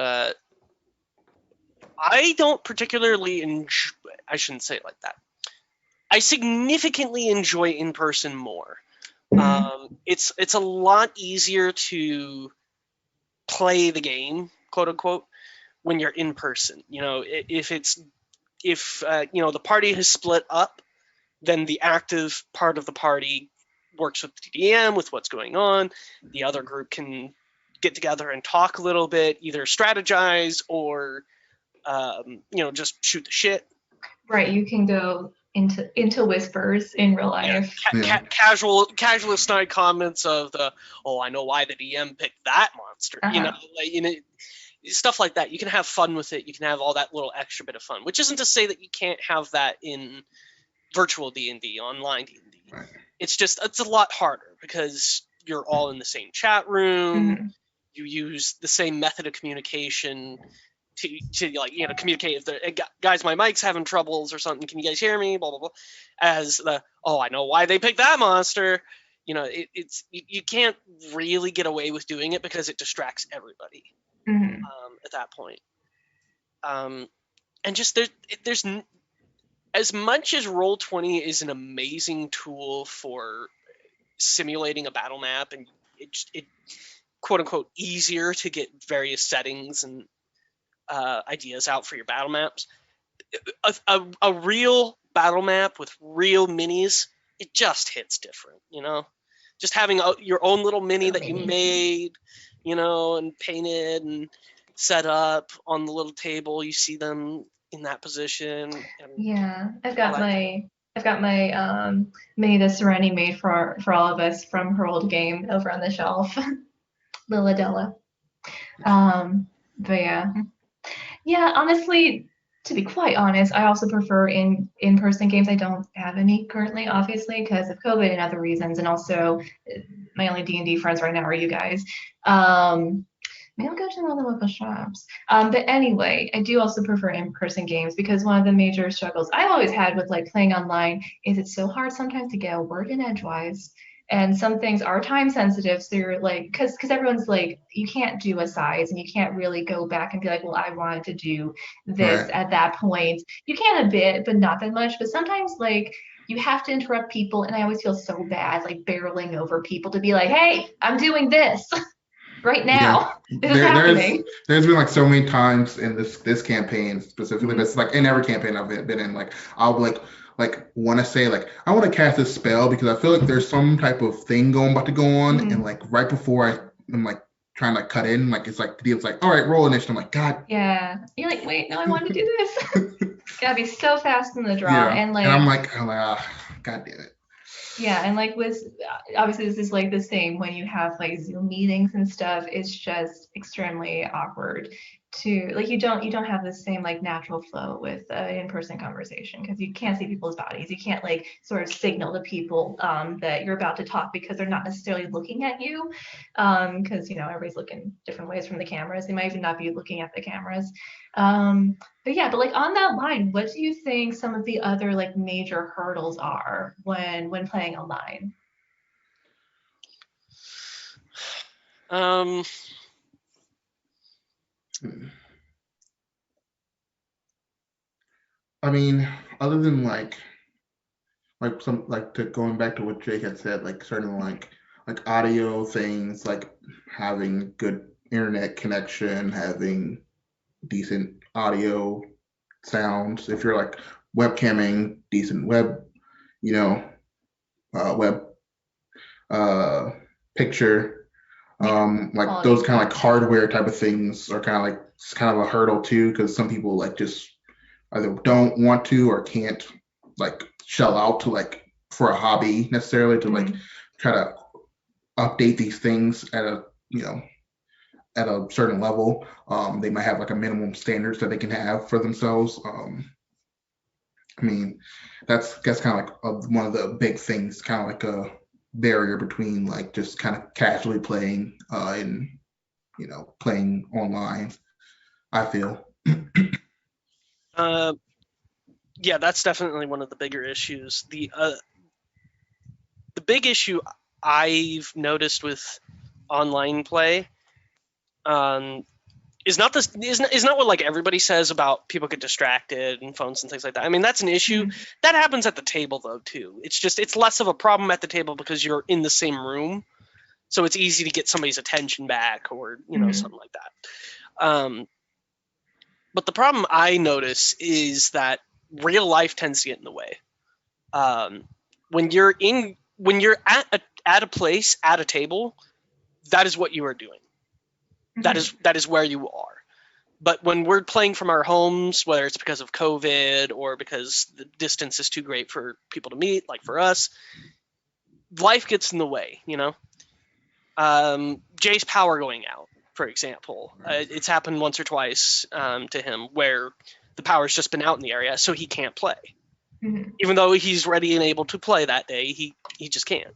Speaker 3: I don't particularly enjoy, I shouldn't say it like that. I significantly enjoy in-person more. It's a lot easier to play the game, quote unquote, when you're in person. You know, if the party has split up, then the active part of the party works with the DM with what's going on. The other group can get together and talk a little bit, either strategize or just shoot the shit.
Speaker 1: Right, you can go into whispers in real life.
Speaker 3: Casual snide comments of I know why the DM picked that monster. Stuff like that. You can have fun with it. You can have all that little extra bit of fun, which isn't to say that you can't have that in virtual D&D, online D&D. Right. It's a lot harder because you're all in the same chat room. You use the same method of communication to communicate. If the guys, my mic's having troubles or something, can you guys hear me? Blah blah blah. As I know why they picked that monster. You can't really get away with doing it because it distracts everybody at that point. And just there's as much as Roll20 is an amazing tool for simulating a battle map, and it quote unquote easier to get various settings and ideas out for your battle maps. A real battle map with real minis, it just hits different, Just having your own little mini that you made, and painted and set up on the little table. You see them in that position.
Speaker 1: Yeah, I've got my I've got my May the Serenity made for all of us from her old game over on the shelf, Lilladella. But yeah, honestly, to be quite honest, I also prefer in-person games. I don't have any currently, obviously, because of COVID and other reasons, and also my only D&D friends right now are you guys. Maybe I'll go to one of the local shops. But anyway, I do also prefer in-person games because one of the major struggles I've always had with like playing online is it's so hard sometimes to get a word in edgewise. And some things are time sensitive, so you're like, because everyone's like, you can't do a size, and you can't really go back and be like, well, I wanted to do this
Speaker 2: Right.
Speaker 1: at that point. You can a bit, but not that much. But sometimes like you have to interrupt people, and I always feel so bad, like barreling over people to be like, hey, I'm doing this right
Speaker 2: Yeah.
Speaker 1: now. This is
Speaker 2: There,
Speaker 1: happening.
Speaker 2: there's been like so many times in this campaign specifically,
Speaker 1: Mhm.
Speaker 2: but it's like in every campaign I've been in, like I'll like want to say like I want to cast this spell because I feel like there's some type of thing about to go on, and
Speaker 1: Mhm.
Speaker 2: like right before I'm like trying to cut in, like it's like the deal's like, all right, roll initiative. I'm like, God,
Speaker 1: Yeah. You're like, wait, no, I want to do this. Gotta be so fast in the draw.
Speaker 2: yeah.
Speaker 1: And
Speaker 2: And I'm
Speaker 1: like,
Speaker 2: like, ah, God damn it.
Speaker 1: yeah, and like with obviously this is like the same when you have like Zoom meetings and stuff. It's just extremely awkward to like you don't have the same like natural flow with in-person conversation because you can't see people's bodies. You can't like sort of signal to people that you're about to talk because they're not necessarily looking at you because you know everybody's looking different ways from the cameras. They might even not be looking at the cameras. Um, but yeah, but like on that line, what do you think some of the other like major hurdles are when playing online?
Speaker 3: Um,
Speaker 2: I mean, other than like some like to going back to what Jake had said, like certain like audio things, like having good internet connection, having decent audio sounds. If you're like webcamming, decent web, you know, web uh, picture,
Speaker 1: Yeah,
Speaker 2: like those
Speaker 1: quality.
Speaker 2: kind of like hardware type of things are kind of like it's kind of a hurdle too, because some people like just either don't want to or can't like shell out to like for a hobby necessarily to like
Speaker 1: Mhm.
Speaker 2: try to update these things at a you know at a certain level. They might have like a minimum standards that they can have for themselves. I mean, that's kind of like one of the big things, kind of like a barrier between like just kind of casually playing and playing online. I feel.
Speaker 3: uh, yeah, that's definitely one of the bigger issues. The big issue I've noticed with online play um, is not what like everybody says about people get distracted and phones and things like that. I mean, that's an issue
Speaker 1: Mhm.
Speaker 3: that happens at the table though too. It's less of a problem at the table because you're in the same room, so it's easy to get somebody's attention back or
Speaker 1: Mhm.
Speaker 3: something like that. But the problem I notice is that real life tends to get in the way. Um, when you're at a place at a table, that is what you are doing.
Speaker 1: Mhm.
Speaker 3: That is where you are. But when we're playing from our homes, whether it's because of COVID or because the distance is too great for people to meet, like for us, life gets in the way. Jay's power going out, for example, it's happened once or twice to him where the power's just been out in the area, so he can't play.
Speaker 1: Mhm.
Speaker 3: Even though he's ready and able to play that day, he just can't.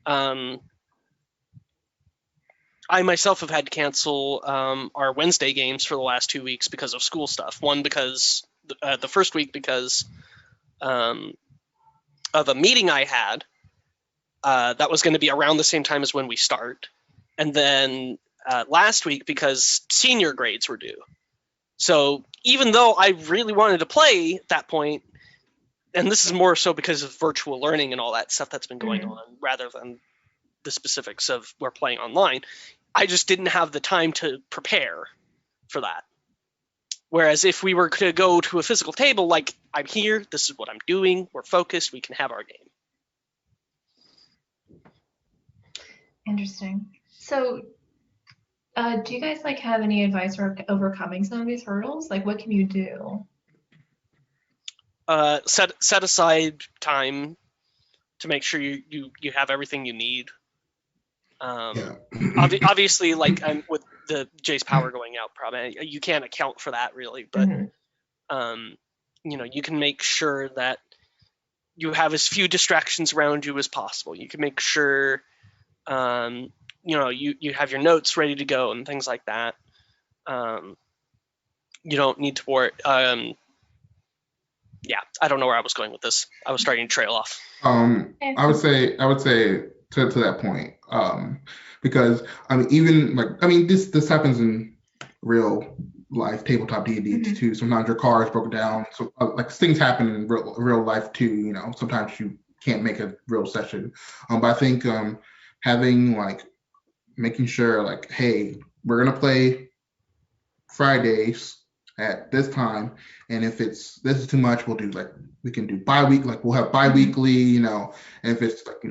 Speaker 3: Um, I myself have had to cancel our Wednesday games for the last 2 weeks because of school stuff. One because the first week because um, of a meeting I had that was going to be around the same time as when we start, and then last week because senior grades were due. So even though I really wanted to play at that point, and this is more so because of virtual learning and all that stuff that's been going
Speaker 1: Mhm.
Speaker 3: on, rather than the specifics of we're playing online, I just didn't have the time to prepare for that. Whereas if we were to go to a physical table, like I'm here, this is what I'm doing, we're focused, we can have our game.
Speaker 1: Interesting. So, do you guys like have any advice for overcoming some of these hurdles? Like, what can you do?
Speaker 3: set aside time to make sure you have everything you need.
Speaker 2: Yeah.
Speaker 3: Obviously, like with the Jace power going out, probably you can't account for that really, but you can make sure that you have as few distractions around you as possible. You can make sure you have your notes ready to go and things like that. You don't need to worry. Yeah, I don't know where I was going with this. I was starting to trail off.
Speaker 2: I would say to that point, because I mean, even like this happens in real life tabletop D&D too. Sometimes your car is broken down, so like things happen in real life too. Sometimes you can't make a real session. But I think having like making sure like, hey, we're gonna play Fridays at this time, and if this is too much, we can do bi-week, like we'll have bi-weekly, and if it's like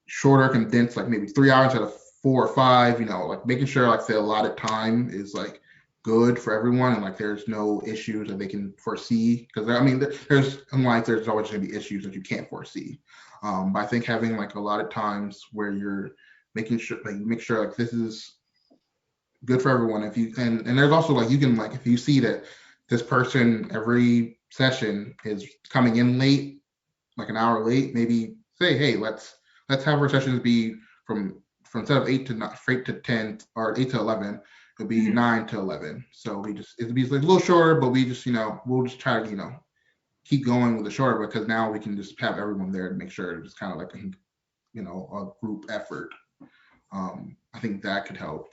Speaker 2: shorter, condensed, like maybe 3 hours out of 4 or 5, like making sure like the allotted time is like good for everyone, and like there's no issues that they can foresee, because I mean there's always going to be issues that you can't foresee, but I think having like a lot of times where you're making sure like this is good for everyone. If you and there's also like you can like if you see that this person every session is coming in late, like an hour late, maybe say, hey, let's have our sessions be from instead of 8 to 10 or 8 to 11, it'll be 9 to 11. So it'll be like a little shorter, but we just we'll just try to keep going with the shorter, because now we can just have everyone there to make sure it's kind of like a group effort. I think that could help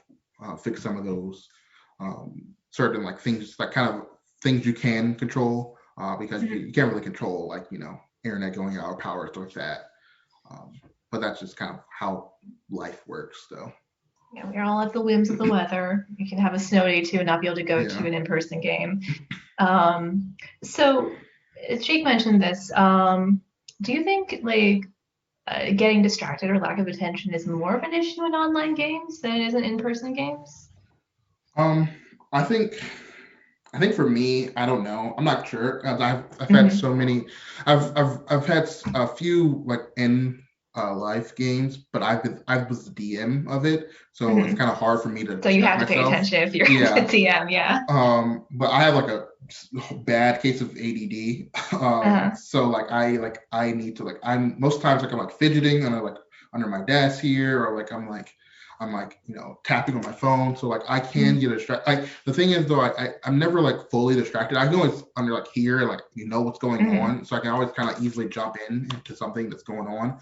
Speaker 2: fix some of those certain like things, like kind of things you can control, because you can't really control like internet going out or power, stuff like that. But that's just kind of how life works, though.
Speaker 1: Yeah, we're all at the whims of the weather. You can have a snow day too and not be able to go to an in-person game. So Jake mentioned this. Do you think like getting distracted or lack of attention is more of an issue in online games than it is in in-person games?
Speaker 2: I think for me, I don't know. I'm not sure. I've had so many. I've had a few like in live games, but I was the DM of it, so it's kind of hard for me to.
Speaker 1: So you have to pay attention if you're the DM, yeah.
Speaker 2: But I have like a bad case of ADD. So like I need to like I'm most times like I'm like fidgeting under my desk here, or like I'm tapping on my phone, so like I can get distracted. Like the thing is though, I'm never like fully distracted. I know it's under like here, like what's going on, so I can always kind of easily jump into something that's going on.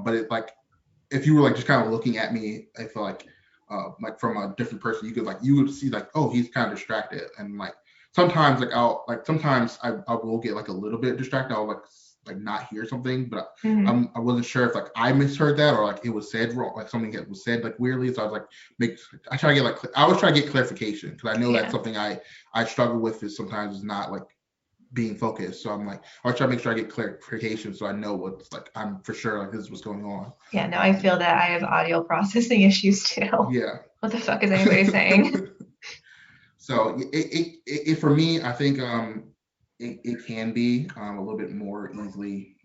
Speaker 2: But it like if you were like just kind of looking at me, I feel like from a different person, you would see like, oh, he's kind of distracted, and like sometimes I will get like a little bit distracted. I'll like not hear something, but I wasn't sure if like I misheard that or like it was said wrong, like something that was said like weirdly. So I was like, I always try to get clarification, because I know that's something I struggle with, is sometimes not like being focused. So I'm like, I try to make sure I get clarification, so I know what's like, I'm for sure like this is what's going on.
Speaker 1: Yeah, no, I feel that I have audio processing issues too.
Speaker 2: Yeah.
Speaker 1: What the fuck is anybody saying?
Speaker 2: So it for me, I think it can be a little bit more easily,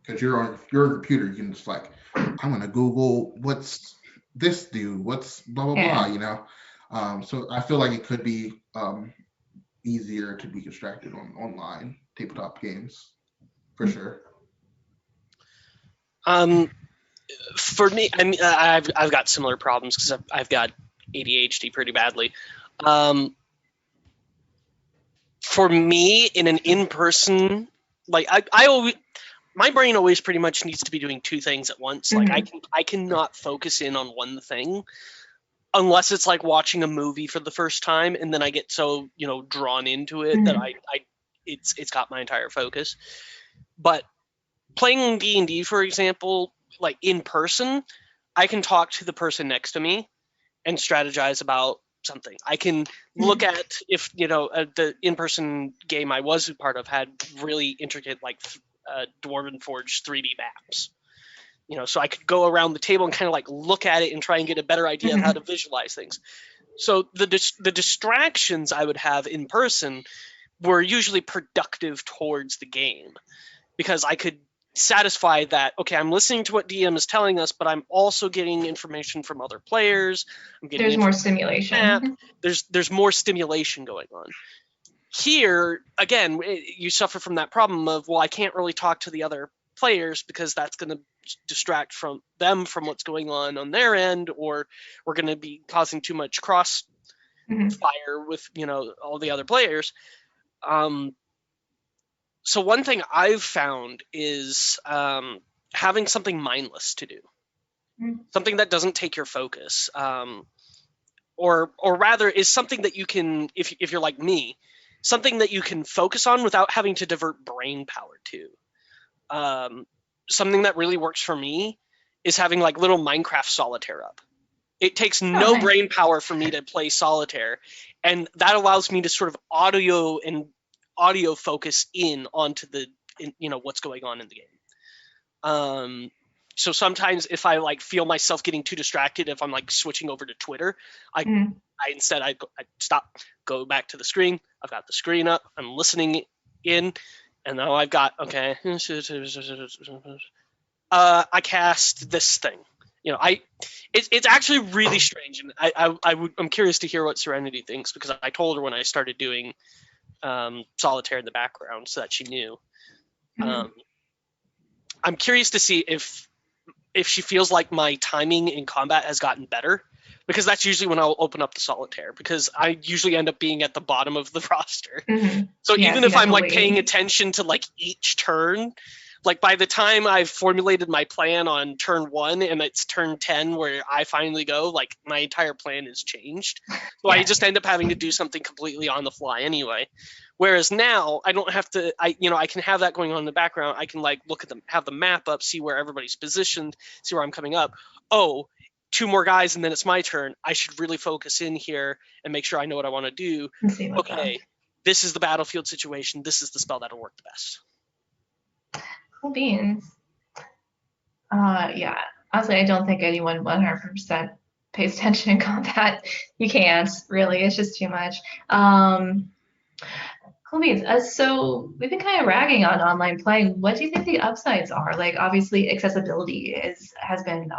Speaker 2: because you're on your computer, you can just like, I'm gonna Google what's this do, what's blah blah blah, so I feel like it could be easier to be distracted on online tabletop games, for sure.
Speaker 3: For me, I mean, I've got similar problems because I've got ADHD pretty badly. For me, in an in-person, like I always, my brain always pretty much needs to be doing two things at once. Like I cannot focus in on one thing unless it's like watching a movie for the first time, and then I get so drawn into it that it's got my entire focus. But playing D&D, for example, like in person, I can talk to the person next to me and strategize about something. I can look at if the in-person game I was a part of had really intricate like Dwarven Forge 3D maps. So I could go around the table and kind of like look at it and try and get a better idea of how to visualize things. So the distractions I would have in person were usually productive towards the game, because I could satisfy that, okay, I'm listening to what DM is telling us, but I'm also getting information from other players. I'm getting
Speaker 1: There's more stimulation.
Speaker 3: There's more stimulation going on. Here, again, you suffer from that problem of, well, I can't really talk to the other players because that's going to distract from them from what's going on their end, or we're going to be causing too much cross fire with, you know, all the other players. So one thing I've found is having something mindless to do, something that doesn't take your focus, or rather is something that you can, if you're like me, something that you can focus on without having to divert brain power to. Something that really works for me is having like little Minecraft solitaire up. It takes no brain power for me to play solitaire, and that allows me to sort of audio focus in onto you know, what's going on in the game. So sometimes if I like feel myself getting too distracted, if I'm like switching over to Twitter, I stop, go back to the screen. I've got the screen up, I'm listening in, and now I've got, okay, I cast this thing. You know, it's actually really strange, and I'm curious to hear what Serenity thinks, because I told her when I started doing solitaire in the background so that she knew. I'm curious to see if she feels like my timing in combat has gotten better, because that's usually when I'll open up the solitaire, because I usually end up being at the bottom of the roster. So even if I'm like paying attention to like each turn, like by the time I've formulated my plan on turn 1 and it's turn 10 where I finally go, like my entire plan is changed. So I just end up having to do something completely on the fly anyway. Whereas now I don't have to, I can have that going on in the background. I can like look at them, have the map up, see where everybody's positioned, see where I'm coming up. Oh, 2 more guys and then it's my turn. I should really focus in here and make sure I know what I want to do. Okay, this is the battlefield situation. This is the spell that'll work the best.
Speaker 1: Cool beans. Yeah, honestly, I don't think anyone 100% pays attention in combat. You can't, really. It's just too much. Cool beans. So we've been kind of ragging on online playing. What do you think the upsides are? Like, obviously, accessibility has been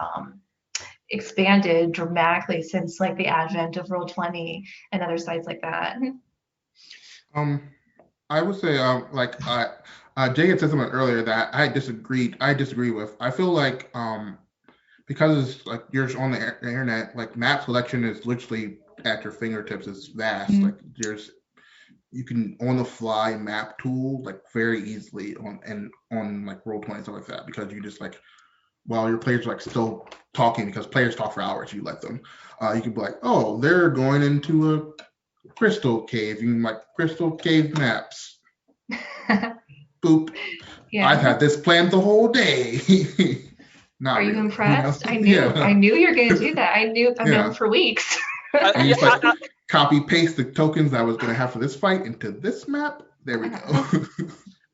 Speaker 1: expanded dramatically since like the advent of Roll20 and other sites like that.
Speaker 2: I would say Jay had said something earlier that I disagree with. I feel like because it's like you're on the internet, like map selection is literally at your fingertips. It's vast. Like you can on the fly map tool like very easily on like Roll20 stuff like that, because you just like, while your players are like still talking, because players talk for hours, you let them. You can be like, oh, they're going into a crystal cave. You can like crystal cave maps. Boop. Yeah. I've had this planned the whole day.
Speaker 1: Are you impressed? I knew you were going to do that. I've known for weeks.
Speaker 2: And just like copy paste the tokens I was going to have for this fight into this map. There we go.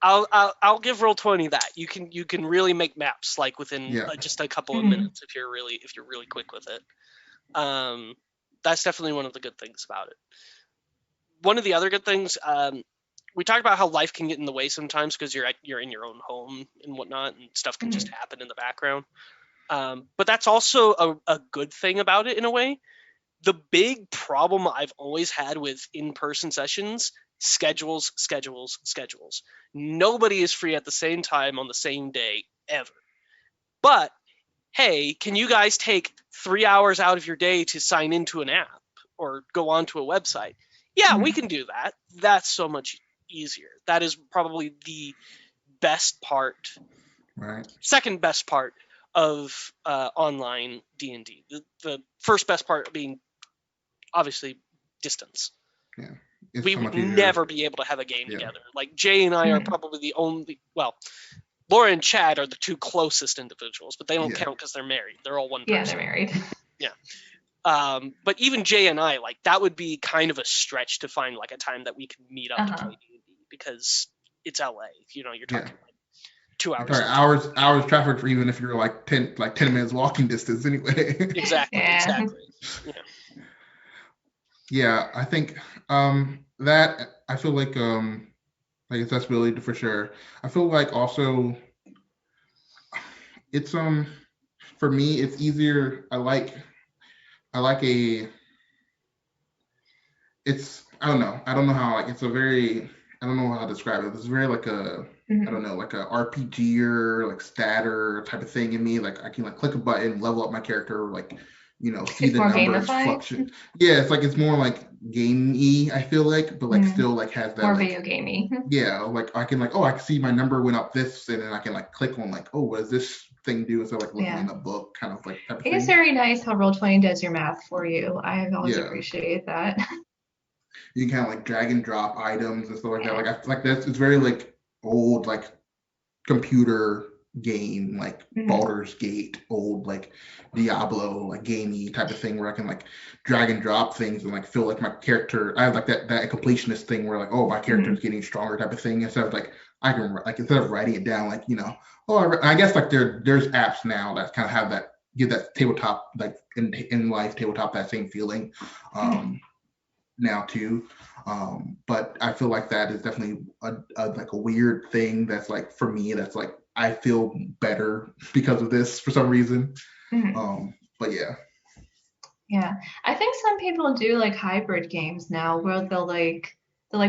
Speaker 3: I'll give Roll20 that. You can really make maps like within just a couple of minutes if you're really quick with it. That's definitely one of the good things about it. One of the other good things, we talked about how life can get in the way sometimes because you're in your own home and whatnot, and stuff can just happen in the background. But that's also a good thing about it in a way. The big problem I've always had with in-person sessions, schedules. Nobody is free at the same time on the same day ever. But hey, can you guys take 3 hours out of your day to sign into an app or go onto a website? Yeah, we can do that. That's so much easier. That is probably the best part,
Speaker 2: right?
Speaker 3: Second best part of online D&D. The first best part being obviously distance.
Speaker 2: Yeah.
Speaker 3: We would never be able to have a game together. Like Jay and I are probably the only, well, Laura and Chad are the 2 closest individuals, but they don't count because they're married. They're all one person.
Speaker 1: Yeah, they're married.
Speaker 3: Yeah. But even Jay and I, like, that would be kind of a stretch to find like a time that we could meet up to play D&D, because it's LA. You know, you're talking like 2 hours.
Speaker 2: Hours traffic for even if you're like 10 minutes walking distance anyway.
Speaker 3: Exactly. Yeah.
Speaker 2: Yeah, I think that I feel like accessibility for sure. I feel like also it's for me it's easier. I like a it's I don't know. I don't know how like it's a very I don't know how to describe it. It's very like a I
Speaker 1: Mhm.
Speaker 2: don't know, like a RPG or like statter type of thing in me. Like I can like click a button, level up my character, like see
Speaker 1: It's
Speaker 2: the
Speaker 1: more
Speaker 2: numbers
Speaker 1: gamified,
Speaker 2: fluctuate. Yeah, it's like it's more like gamey, I feel like, but like
Speaker 1: mm,
Speaker 2: still like has that
Speaker 1: more
Speaker 2: like
Speaker 1: video gamey.
Speaker 2: yeah, like I can like oh I can see my number went up this and then I can like click on like oh what does this thing do instead of like looking
Speaker 1: Yeah.
Speaker 2: in a book kind of like type
Speaker 1: I
Speaker 2: of
Speaker 1: think it's
Speaker 2: thing.
Speaker 1: very nice how Roll20 does your math for you. I've always
Speaker 2: Yeah.
Speaker 1: appreciated that.
Speaker 2: You can kind of like drag and drop items and stuff like that.
Speaker 1: Yeah.
Speaker 2: Like I like that's it's very like old like computer game like
Speaker 1: Mhm.
Speaker 2: Baldur's Gate, old like Diablo like gamey type of thing where I can like drag and drop things and like feel like my character. I have like that completionist thing where like oh my character is
Speaker 1: Mhm.
Speaker 2: getting stronger type of thing instead of like I can like instead of writing it down like oh I guess like there's apps now that kind of have that give that tabletop like in life tabletop that same feeling.
Speaker 1: Mhm.
Speaker 2: Now too. But I feel like that is definitely like a weird thing that's like for me that's like I feel better because of this for some reason.
Speaker 1: Mhm.
Speaker 2: But yeah.
Speaker 1: Yeah. I think some people do like hybrid games now where they'll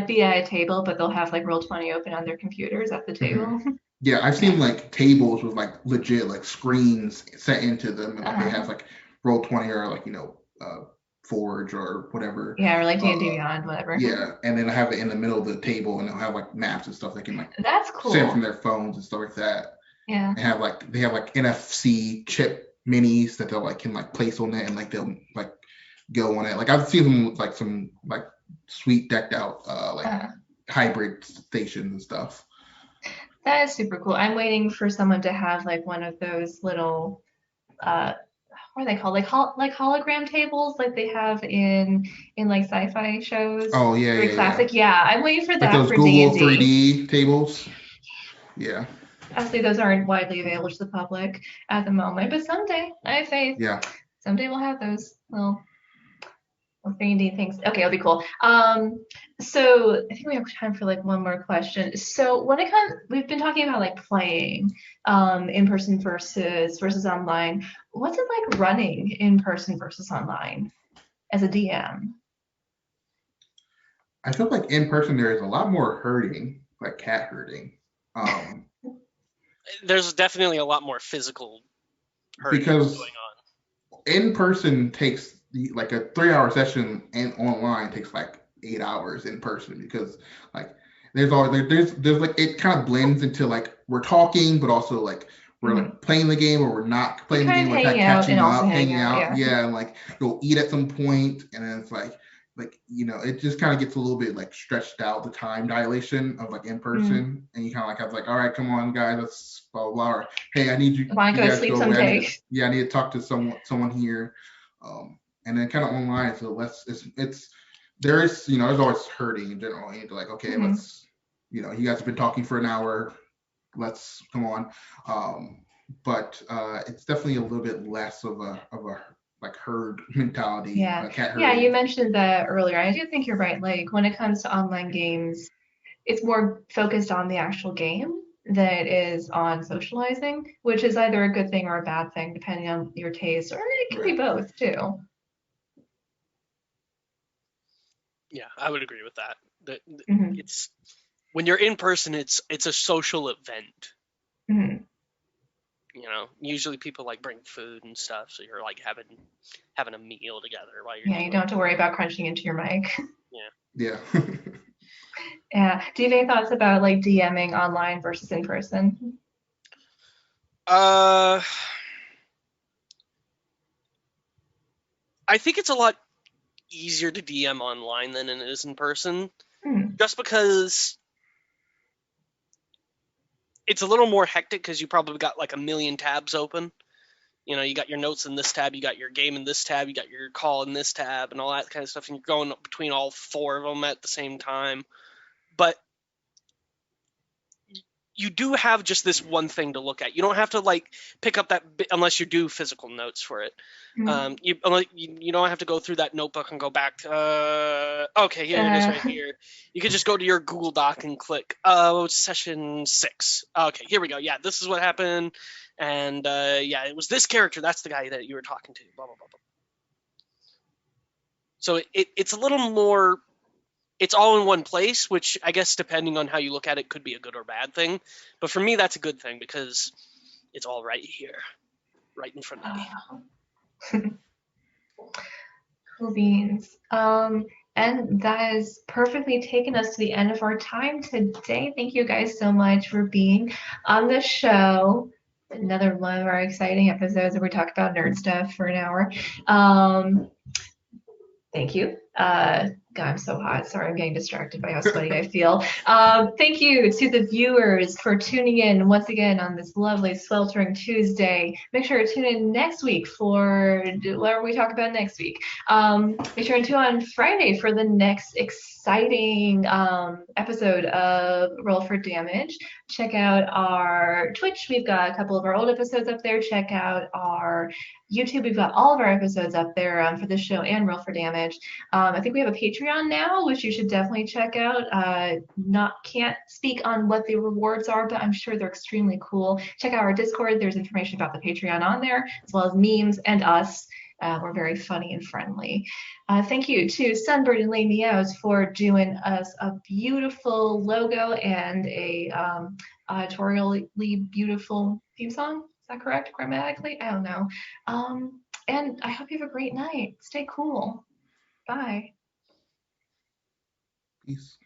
Speaker 1: be at a table, but they'll have like Roll20 open on their computers at the
Speaker 2: hmm
Speaker 1: table.
Speaker 2: Yeah, I've
Speaker 1: Yeah.
Speaker 2: seen like tables with like legit like screens set into them and like they
Speaker 1: Uh-huh.
Speaker 2: have like Roll20 or like Forge or whatever.
Speaker 1: Yeah, or like D&D
Speaker 2: Uh,
Speaker 1: Beyond, whatever.
Speaker 2: yeah, and then I have it in the middle of the table and they'll have like maps and stuff they can like
Speaker 1: That's
Speaker 2: send from
Speaker 1: cool.
Speaker 2: their phones and stuff like that.
Speaker 1: Yeah.
Speaker 2: They have like NFC chip minis that they'll like can like place on it and like they'll like go on it. Like I've seen them with like some like sweet decked out like
Speaker 1: Uh,
Speaker 2: hybrid stations and stuff.
Speaker 1: that is super cool. I'm waiting for someone to have like one of those little uh what are they called? Like hologram tables like they have in like sci-fi shows.
Speaker 2: Oh yeah,
Speaker 1: Very
Speaker 2: yeah, yeah.
Speaker 1: classic. Yeah, I'm waiting for
Speaker 2: Like
Speaker 1: that
Speaker 2: those
Speaker 1: for
Speaker 2: Google
Speaker 1: D&D.
Speaker 2: 3D tables. Yeah,
Speaker 1: Obviously, those aren't widely available to the public at the moment, but someday, I have faith.
Speaker 2: yeah.
Speaker 1: Someday we'll have those little 3D things. Okay, it'll be cool. So I think we have time for like one more question. So when it comes, we've been talking about like playing in person versus online. What's it like running in person versus online as a DM?
Speaker 2: I feel like in person there is a lot more herding, like cat herding. Um,
Speaker 3: There's definitely a lot more physical hurting
Speaker 2: because
Speaker 3: going on.
Speaker 2: in person takes like a 3 hour session and online takes like 8 hours in person because like there's all there's like it kind of blends into like we're talking but also like we're
Speaker 1: Mhm.
Speaker 2: like playing the game or we're not
Speaker 1: You're
Speaker 2: playing the
Speaker 1: kind
Speaker 2: game
Speaker 1: of
Speaker 2: we're kind
Speaker 1: hanging
Speaker 2: of
Speaker 1: out and
Speaker 2: catching
Speaker 1: also
Speaker 2: up
Speaker 1: hanging
Speaker 2: hanging
Speaker 1: out,
Speaker 2: out
Speaker 1: yeah.
Speaker 2: yeah and like you'll eat at some point and then it's like it just kind of gets a little bit like stretched out the time dilation of like in
Speaker 1: Mm.
Speaker 2: person and you kind of like have like all right come on guys let's blah blah, blah or hey I need
Speaker 1: Want to
Speaker 2: you
Speaker 1: go to
Speaker 2: guys to
Speaker 1: sleep
Speaker 2: go away
Speaker 1: someday?
Speaker 2: I need to talk to someone here and then kind of online it's a less it's there is there's always hurting in general and you're like okay
Speaker 1: Mhm.
Speaker 2: let's you guys have been talking for an hour let's come on but it's definitely a little bit less of a like herd mentality
Speaker 1: Yeah.
Speaker 2: cat
Speaker 1: Yeah, you
Speaker 2: herding.
Speaker 1: mentioned that earlier. I do think you're right. Like when it comes to online games, it's more focused on the actual game than it is on socializing, which is either a good thing or a bad thing, depending on your taste, or it can be
Speaker 2: Right,
Speaker 1: both too.
Speaker 3: Yeah, I would agree with that.
Speaker 1: Hmm.
Speaker 3: It's when you're in person, it's a social event.
Speaker 1: Hmm.
Speaker 3: Usually people like bring food and stuff, so you're like having a meal together while you're
Speaker 1: Yeah, you
Speaker 3: doing
Speaker 1: don't have to worry about crunching into your mic.
Speaker 3: it.
Speaker 2: yeah.
Speaker 1: Yeah. Do you have any thoughts about like DMing online versus in person?
Speaker 3: Yeah. I think it's a lot easier to DM online than it is in person,
Speaker 1: Hmm.
Speaker 3: just because it's a little more hectic because you probably got like a million tabs open. You got your notes in this tab, you got your game in this tab, you got your call in this tab, and all that kind of stuff, and you're going between all four of them at the same time. But you do have just this one thing to look at. You don't have to like pick up that unless you do physical notes for it. You don't have to go through that notebook and go back to, okay, here it is right here. You could just go to your Google Doc and click session 6. Okay, here we go. Yeah, this is what happened. And yeah, it was this character. That's the guy that you were talking to. Blah, blah, blah, blah. So it's a little more, it's all in one place, which I guess depending on how you look at it could be a good or bad thing. But for me, that's a good thing because it's all right here, right in front of me.
Speaker 1: Cool beans. And that has perfectly taken us to the end of our time today. Thank you guys so much for being on the show. Another one of our exciting episodes where we talk about nerd stuff for an hour. Thank you. God, I'm so hot. Sorry, I'm getting distracted by how sweaty I feel. Thank you to the viewers for tuning in once again on this lovely sweltering Tuesday. Make sure to tune in next week for whatever we talk about next week. Make sure to tune on Friday for the next exciting episode of Roll for Damage. Check out our Twitch. We've got a couple of our old episodes up there. Check out our YouTube. We've got all of our episodes up there for this show and Roll for Damage. I think we have a Patreon now, which you should definitely check out. Can't speak on what the rewards are, but I'm sure they're extremely cool. Check out our Discord. There's information about the Patreon on there, as well as memes and us. We're very funny and friendly. Thank you to Sunbird and Lay Meows for doing us a beautiful logo and a auditorially beautiful theme song. Is that correct grammatically? I don't know. And I hope you have a great night. Stay cool. Bye.
Speaker 2: Peace.